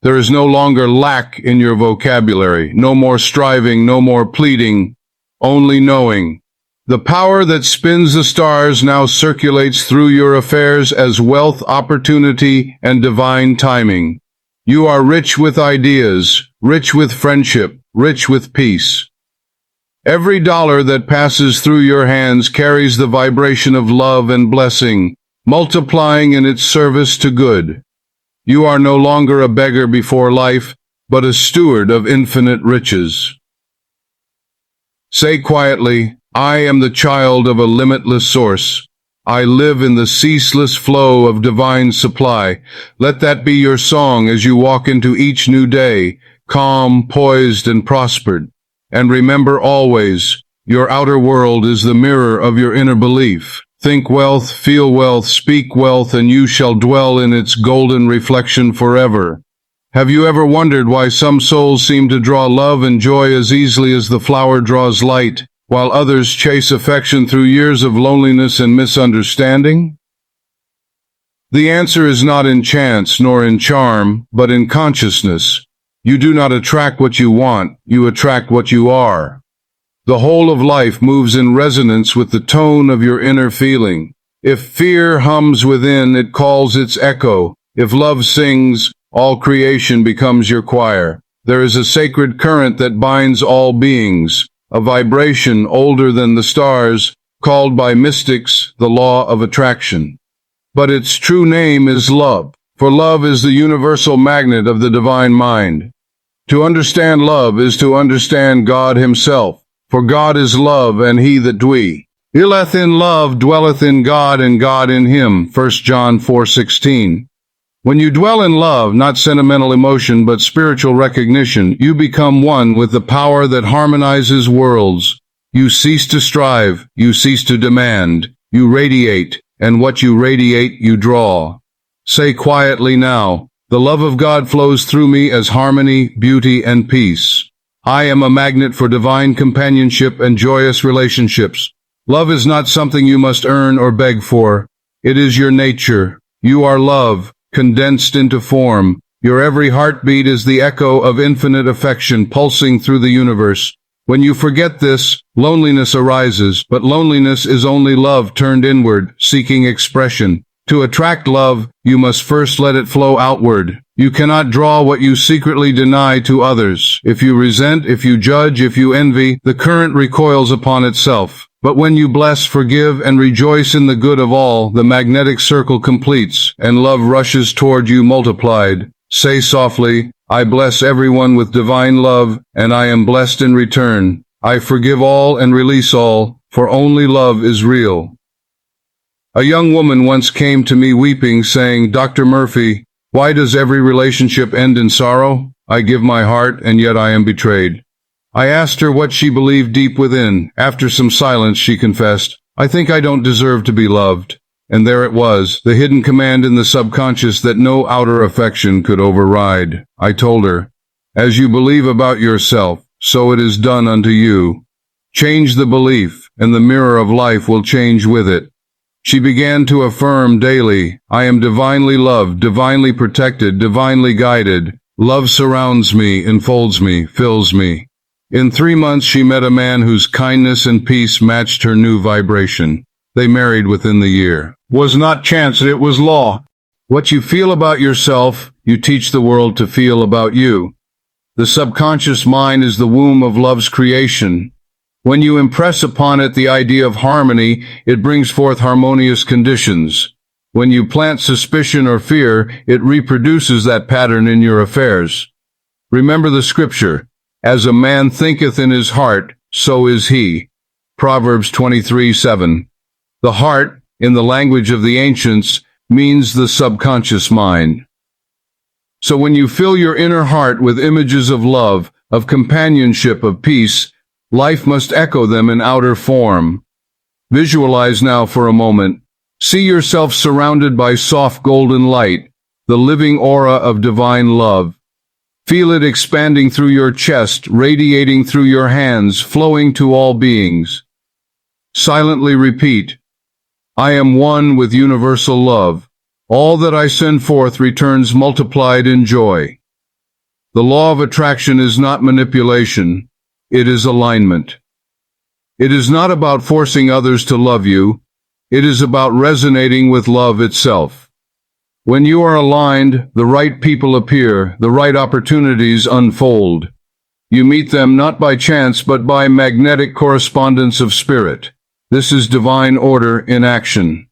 [SPEAKER 1] There is no longer lack in your vocabulary, no more striving, no more pleading, only knowing. The power that spins the stars now circulates through your affairs as wealth, opportunity, and divine timing. You are rich with ideas, rich with friendship, rich with peace. Every dollar that passes through your hands carries the vibration of love and blessing, multiplying in its service to good. You are no longer a beggar before life, but a steward of infinite riches. Say quietly, "I am the child of a limitless source. I live in the ceaseless flow of divine supply." Let that be your song as you walk into each new day, calm, poised, and prospered. And remember always, your outer world is the mirror of your inner belief. Think wealth, feel wealth, speak wealth, and you shall dwell in its golden reflection forever. Have you ever wondered why some souls seem to draw love and joy as easily as the flower draws light? while others chase affection through years of loneliness and misunderstanding? The answer is not in chance nor in charm, but in consciousness. You do not attract what you want, you attract what you are. The whole of life moves in resonance with the tone of your inner feeling. If fear hums within, it calls its echo. If love sings, all creation becomes your choir. There is a sacred current that binds all beings, a vibration older than the stars, called by mystics the law of attraction. But its true name is love, for love is the universal magnet of the divine mind. To understand love is to understand God himself, for God is love, and he that dwelleth in love dwelleth in God, and God in him. 1 John 4:16. When you dwell in love, not sentimental emotion but spiritual recognition, you become one with the power that harmonizes worlds. You cease to strive, you cease to demand, you radiate, and what you radiate you draw. Say quietly now, the love of God flows through me as harmony, beauty, and peace. I am a magnet for divine companionship and joyous relationships. Love is not something you must earn or beg for. It is your nature. You are love, condensed into form. Your every heartbeat is the echo of infinite affection pulsing through the universe. When you forget this, loneliness arises, but loneliness is only love turned inward, seeking expression. To attract love, you must first let it flow outward. You cannot draw what you secretly deny to others. If you resent, if you judge, if you envy, the current recoils upon itself. But when you bless, forgive, and rejoice in the good of all, the magnetic circle completes, and love rushes toward you multiplied. Say softly, I bless everyone with divine love, and I am blessed in return. I forgive all and release all, for only love is real. A young woman once came to me weeping, saying, Dr. Murphy, why does every relationship end in sorrow? I give my heart, and yet I am betrayed. I asked her what she believed deep within. After some silence, she confessed, I think I don't deserve to be loved. And there it was, the hidden command in the subconscious that no outer affection could override. I told her, as you believe about yourself, so it is done unto you. Change the belief, and the mirror of life will change with it. She began to affirm daily, I am divinely loved, divinely protected, divinely guided. Love surrounds me, enfolds me, fills me. In 3 months she met a man whose kindness and peace matched her new vibration. They married within the year. Was not chance, it was law. What you feel about yourself, you teach the world to feel about you. The subconscious mind is the womb of love's creation. When you impress upon it the idea of harmony, it brings forth harmonious conditions. When you plant suspicion or fear, it reproduces that pattern in your affairs. Remember the scripture, as a man thinketh in his heart, so is he. Proverbs 23:7. The heart, in the language of the ancients, means the subconscious mind. So when you fill your inner heart with images of love, of companionship, of peace, life must echo them in outer form. Visualize now for a moment. See yourself surrounded by soft golden light, the living aura of divine love. Feel it expanding through your chest, radiating through your hands, flowing to all beings. Silently repeat, I am one with universal love. All that I send forth returns multiplied in joy. The law of attraction is not manipulation. It is alignment. It is not about forcing others to love you. It is about resonating with love itself. When you are aligned, the right people appear, the right opportunities unfold. You meet them not by chance but by magnetic correspondence of spirit. This is divine order in action.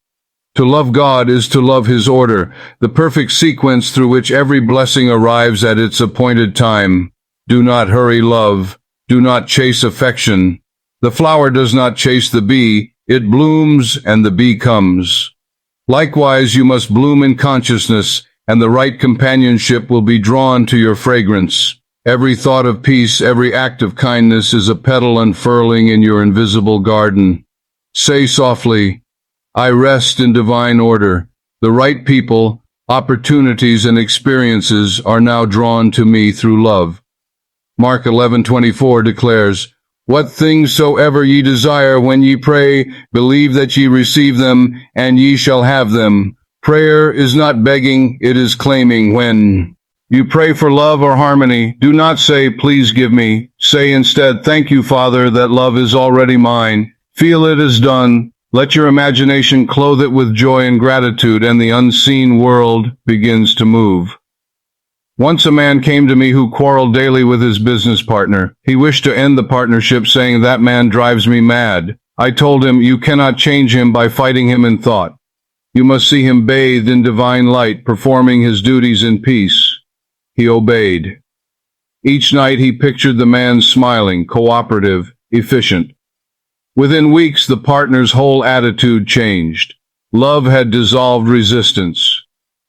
[SPEAKER 1] To love God is to love His order, the perfect sequence through which every blessing arrives at its appointed time. Do not hurry love. Do not chase affection. The flower does not chase the bee. It blooms and the bee comes. Likewise, you must bloom in consciousness, and the right companionship will be drawn to your fragrance. Every thought of peace, every act of kindness is a petal unfurling in your invisible garden. Say softly, I rest in divine order. The right people, opportunities, and experiences are now drawn to me through love. Mark 11:24 declares, What things soever ye desire when ye pray, believe that ye receive them, and ye shall have them. Prayer is not begging, it is claiming. When you pray for love or harmony, do not say, please give me. Say instead, thank you, Father, that love is already mine. Feel it is done. Let your imagination clothe it with joy and gratitude, and the unseen world begins to move. Once a man came to me who quarreled daily with his business partner. He wished to end the partnership, saying, that man drives me mad. I told him, you cannot change him by fighting him in thought. You must see him bathed in divine light, performing his duties in peace. He obeyed. Each night he pictured the man smiling, cooperative, efficient. Within weeks, the partner's whole attitude changed. Love had dissolved resistance.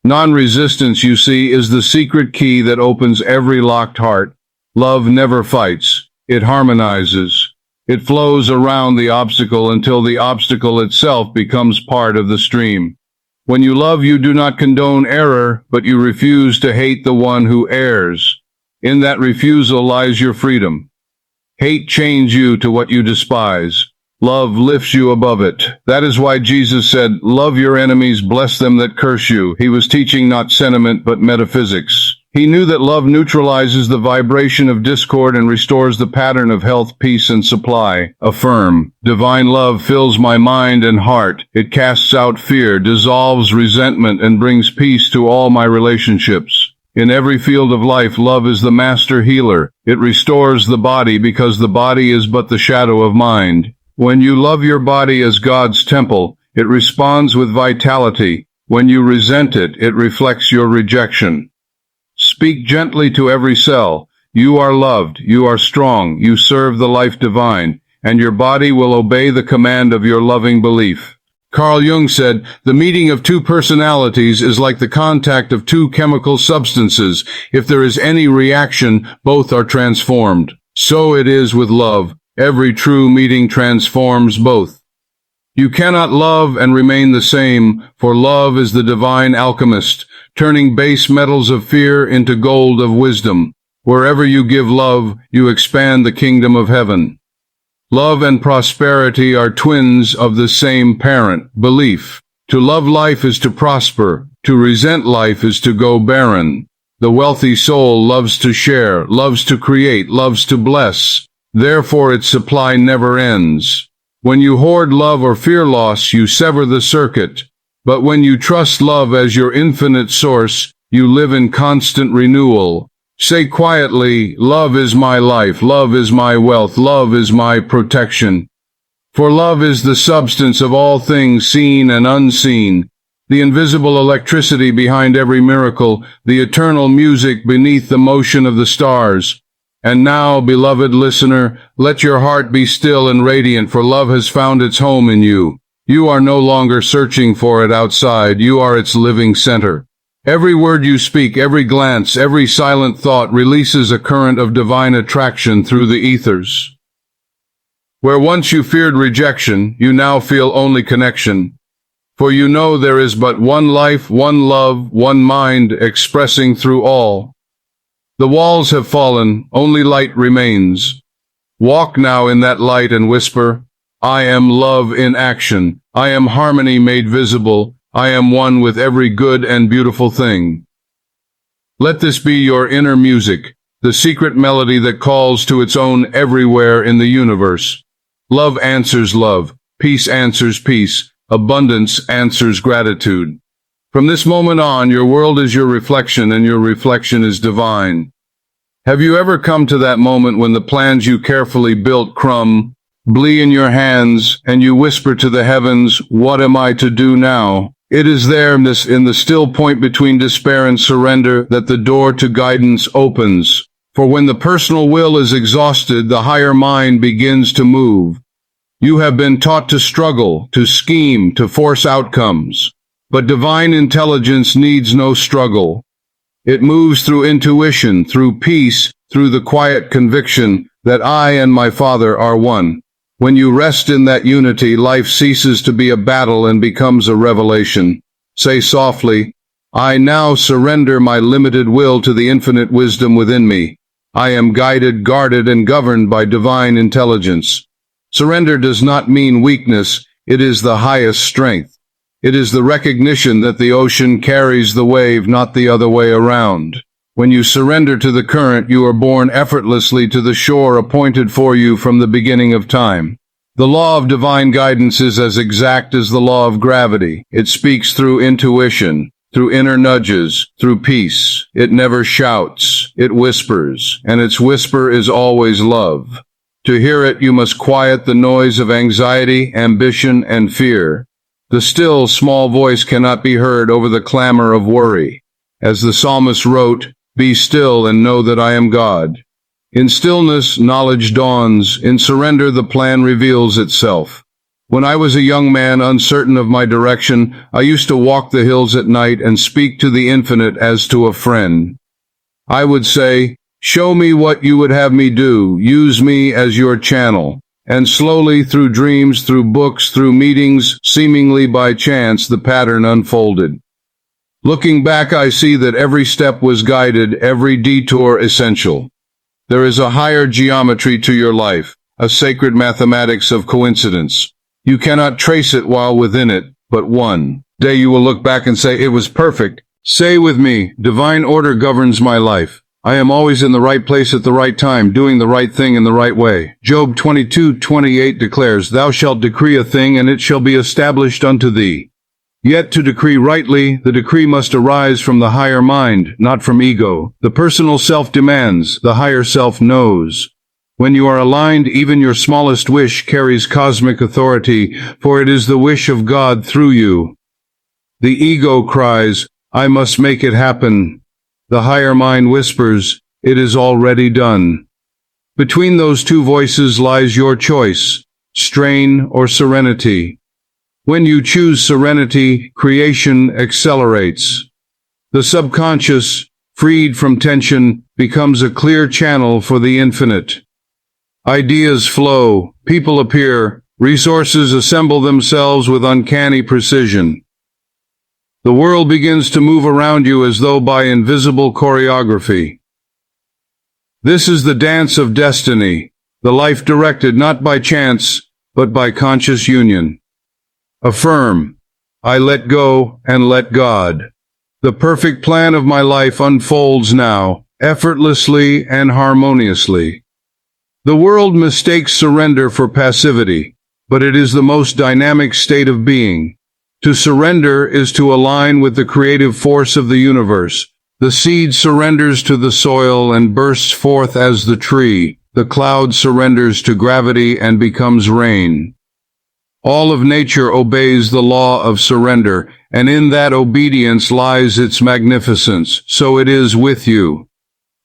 [SPEAKER 1] Non-resistance, you see, is the secret key that opens every locked heart. Love never fights. It harmonizes. It flows around the obstacle until the obstacle itself becomes part of the stream. When you love, you do not condone error, but you refuse to hate the one who errs. In that refusal lies your freedom. Hate chains you to what you despise. Love lifts you above it. That is why Jesus said, love your enemies, bless them that curse you. He was teaching not sentiment, but metaphysics. He knew that love neutralizes the vibration of discord and restores the pattern of health, peace, and supply. Affirm. Divine love fills my mind and heart. It casts out fear, dissolves resentment, and brings peace to all my relationships. In every field of life, love is the master healer. It restores the body because the body is but the shadow of mind. When you love your body as God's temple, it responds with vitality. When you resent it, it reflects your rejection. Speak gently to every cell. You are loved, you are strong, you serve the life divine, and your body will obey the command of your loving belief. Carl Jung said, the meeting of two personalities is like the contact of two chemical substances. If there is any reaction, both are transformed. So it is with love. Every true meeting transforms both. You cannot love and remain the same, for love is the divine alchemist, turning base metals of fear into gold of wisdom. Wherever you give love, you expand the kingdom of heaven. Love and prosperity are twins of the same parent, belief. To love life is to prosper. To resent life is to go barren. The wealthy soul loves to share, loves to create, loves to bless. Therefore its supply never ends. When you hoard love or fear loss, you sever the circuit. But when you trust love as your infinite source, you live in constant renewal. Say quietly, love is my life, love is my wealth, love is my protection. For love is the substance of all things seen and unseen, the invisible electricity behind every miracle, the eternal music beneath the motion of the stars. And now, beloved listener, let your heart be still and radiant, for love has found its home in you. You are no longer searching for it outside, you are its living center. Every word you speak, every glance, every silent thought releases a current of divine attraction through the ethers. Where once you feared rejection, you now feel only connection. For you know there is but one life, one love, one mind expressing through all. The walls have fallen, only light remains. Walk now in that light and whisper, I am love in action. I am harmony made visible. I am one with every good and beautiful thing. Let this be your inner music, the secret melody that calls to its own everywhere in the universe. Love answers love. Peace answers peace. Abundance answers gratitude. From this moment on, your world is your reflection, and your reflection is divine. Have you ever come to that moment when the plans you carefully built crumble in your hands, and you whisper to the heavens, what am I to do now? It is there, in the still point between despair and surrender, that the door to guidance opens. For when the personal will is exhausted, the higher mind begins to move. You have been taught to struggle, to scheme, to force outcomes. But divine intelligence needs no struggle. It moves through intuition, through peace, through the quiet conviction that I and my Father are one. When you rest in that unity, life ceases to be a battle and becomes a revelation. Say softly, I now surrender my limited will to the infinite wisdom within me. I am guided, guarded, and governed by divine intelligence. Surrender does not mean weakness, it is the highest strength. It is the recognition that the ocean carries the wave, not the other way around. When you surrender to the current, you are borne effortlessly to the shore appointed for you from the beginning of time. The law of divine guidance is as exact as the law of gravity. It speaks through intuition, through inner nudges, through peace. It never shouts, it whispers, and its whisper is always love. To hear it, you must quiet the noise of anxiety, ambition, and fear. The still, small voice cannot be heard over the clamor of worry. As the psalmist wrote, "Be still and know that I am God." In stillness, knowledge dawns. In surrender, the plan reveals itself. When I was a young man uncertain of my direction, I used to walk the hills at night and speak to the infinite as to a friend. I would say, "Show me what you would have me do. Use me as your channel." And slowly, through dreams, through books, through meetings, seemingly by chance, the pattern unfolded. Looking back, I see that every step was guided, every detour essential. There is a higher geometry to your life, a sacred mathematics of coincidence. You cannot trace it while within it, but one day you will look back and say, "It was perfect." Say with me, divine order governs my life. I am always in the right place at the right time, doing the right thing in the right way. Job 22:28 declares, "Thou shalt decree a thing, and it shall be established unto thee." Yet to decree rightly, the decree must arise from the higher mind, not from ego. The personal self demands, the higher self knows. When you are aligned, even your smallest wish carries cosmic authority, for it is the wish of God through you. The ego cries, "I must make it happen." The higher mind whispers, "It is already done." Between those two voices lies your choice, strain or serenity. When you choose serenity, creation accelerates. The subconscious, freed from tension, becomes a clear channel for the infinite. Ideas flow, people appear, resources assemble themselves with uncanny precision. The world begins to move around you as though by invisible choreography. This is the dance of destiny, the life directed not by chance, but by conscious union. Affirm, I let go and let God. The perfect plan of my life unfolds now, effortlessly and harmoniously. The world mistakes surrender for passivity, but it is the most dynamic state of being. To surrender is to align with the creative force of the universe. The seed surrenders to the soil and bursts forth as the tree. The cloud surrenders to gravity and becomes rain. All of nature obeys the law of surrender, and in that obedience lies its magnificence. So it is with you.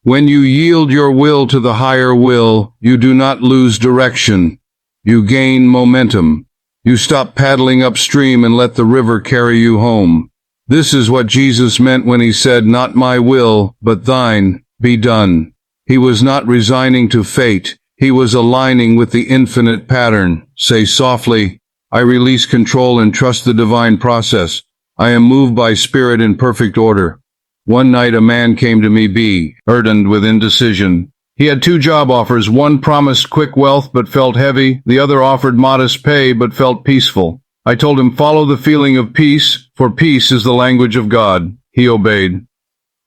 [SPEAKER 1] When you yield your will to the higher will, you do not lose direction. You gain momentum. You stop paddling upstream and let the river carry you home. This is what Jesus meant when he said, "Not my will, but thine, be done." He was not resigning to fate. He was aligning with the infinite pattern. Say softly, I release control and trust the divine process. I am moved by spirit in perfect order. One night a man came to me, burdened with indecision. He had 2 job offers. One promised quick wealth but felt heavy. The other offered modest pay but felt peaceful. I told him, follow the feeling of peace, for peace is the language of God. He obeyed.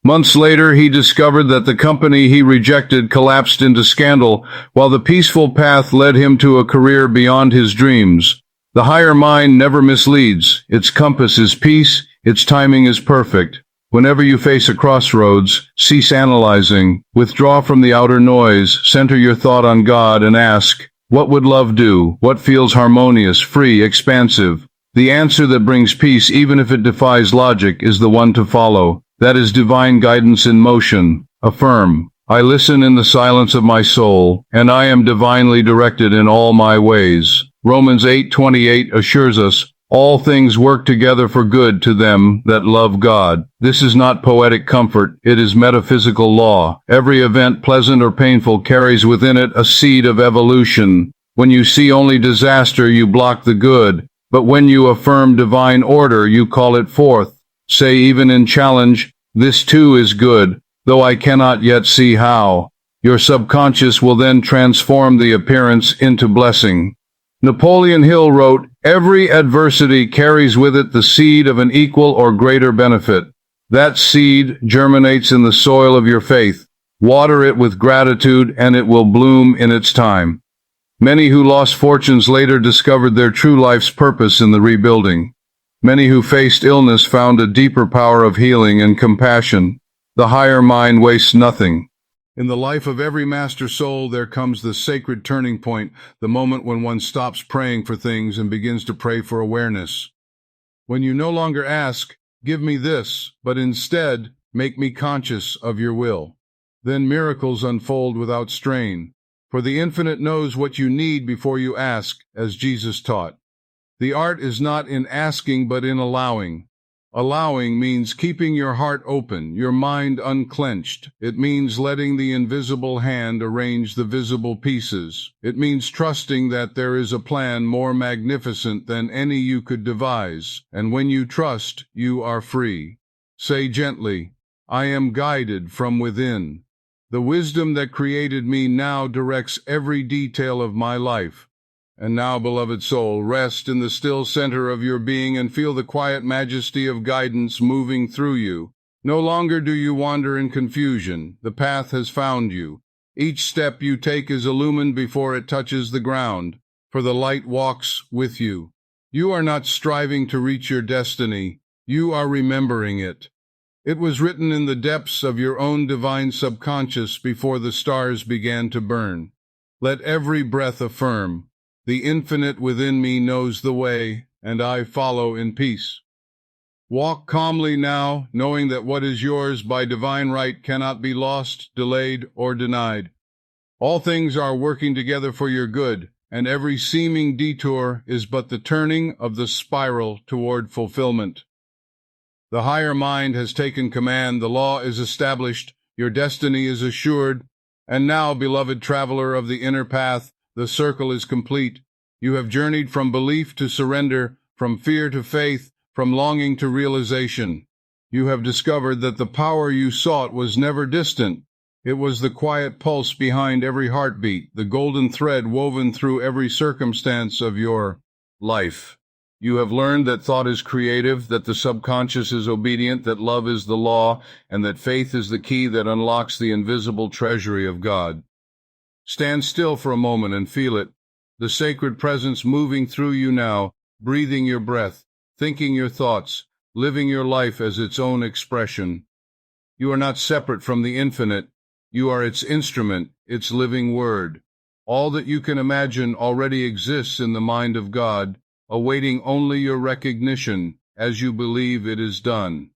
[SPEAKER 1] Months later, he discovered that the company he rejected collapsed into scandal, while the peaceful path led him to a career beyond his dreams. The higher mind never misleads. Its compass is peace. Its timing is perfect. Whenever you face a crossroads, cease analyzing, withdraw from the outer noise, center your thought on God and ask, what would love do? What feels harmonious, free, expansive? The answer that brings peace, even if it defies logic, is the one to follow. That is divine guidance in motion. Affirm, I listen in the silence of my soul, and I am divinely directed in all my ways. Romans 8:28 assures us, all things work together for good to them that love God. This is not poetic comfort, it is metaphysical law. Every event, pleasant or painful, carries within it a seed of evolution. When you see only disaster, you block the good. But when you affirm divine order, you call it forth. Say even in challenge, this too is good, though I cannot yet see how. Your subconscious will then transform the appearance into blessing. Napoleon Hill wrote, "Every adversity carries with it the seed of an equal or greater benefit. That seed germinates in the soil of your faith. Water it with gratitude, and it will bloom in its time." Many who lost fortunes later discovered their true life's purpose in the rebuilding. Many who faced illness found a deeper power of healing and compassion. The higher mind wastes nothing. In the life of every master soul, there comes the sacred turning point, the moment when one stops praying for things and begins to pray for awareness. When you no longer ask, "Give me this," but instead, "Make me conscious of your will." Then miracles unfold without strain, for the infinite knows what you need before you ask, as Jesus taught. The art is not in asking, but in allowing. Allowing means keeping your heart open, your mind unclenched. It means letting the invisible hand arrange the visible pieces. It means trusting that there is a plan more magnificent than any you could devise, and when you trust, you are free. Say gently, "I am guided from within. The wisdom that created me now directs every detail of my life." And now, beloved soul, rest in the still center of your being and feel the quiet majesty of guidance moving through you. No longer do you wander in confusion. The path has found you. Each step you take is illumined before it touches the ground, for the light walks with you. You are not striving to reach your destiny. You are remembering it. It was written in the depths of your own divine subconscious before the stars began to burn. Let every breath affirm, "The infinite within me knows the way, and I follow in peace." Walk calmly now, knowing that what is yours by divine right cannot be lost, delayed, or denied. All things are working together for your good, and every seeming detour is but the turning of the spiral toward fulfillment. The higher mind has taken command, the law is established, your destiny is assured, and now, beloved traveler of the inner path, the circle is complete. You have journeyed from belief to surrender, from fear to faith, from longing to realization. You have discovered that the power you sought was never distant. It was the quiet pulse behind every heartbeat, the golden thread woven through every circumstance of your life. You have learned that thought is creative, that the subconscious is obedient, that love is the law, and that faith is the key that unlocks the invisible treasury of God. Stand still for a moment and feel it, the sacred presence moving through you now, breathing your breath, thinking your thoughts, living your life as its own expression. You are not separate from the infinite. You are its instrument, its living word. All that you can imagine already exists in the mind of God, awaiting only your recognition as you believe it is done.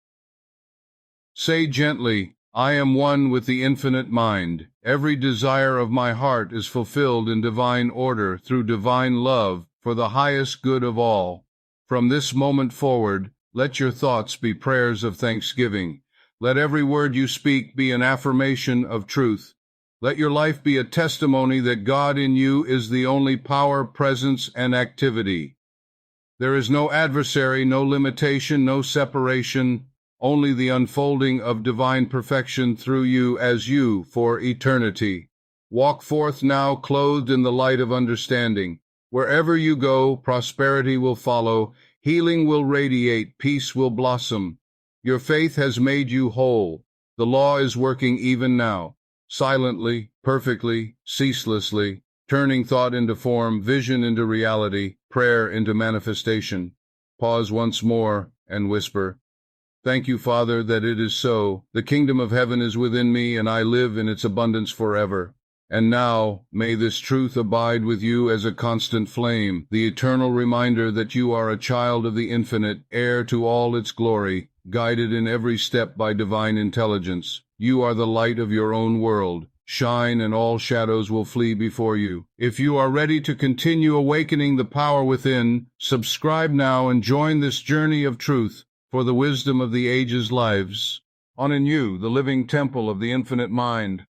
[SPEAKER 1] Say gently, "I am one with the infinite mind. Every desire of my heart is fulfilled in divine order through divine love for the highest good of all." From this moment forward, let your thoughts be prayers of thanksgiving. Let every word you speak be an affirmation of truth. Let your life be a testimony that God in you is the only power, presence, and activity. There is no adversary, no limitation, no separation, only the unfolding of divine perfection through you as you for eternity. Walk forth now clothed in the light of understanding. Wherever you go, prosperity will follow, healing will radiate, peace will blossom. Your faith has made you whole. The law is working even now, silently, perfectly, ceaselessly, turning thought into form, vision into reality, prayer into manifestation. Pause once more and whisper, "Thank you, Father, that it is so. The kingdom of heaven is within me, and I live in its abundance forever. And now, may this truth abide with you as a constant flame, the eternal reminder that you are a child of the infinite, heir to all its glory, guided in every step by divine intelligence. You are the light of your own world. Shine, and all shadows will flee before you. If you are ready to continue awakening the power within, subscribe now and join this journey of truth, for the wisdom of the ages lives on in you, the living temple of the infinite mind.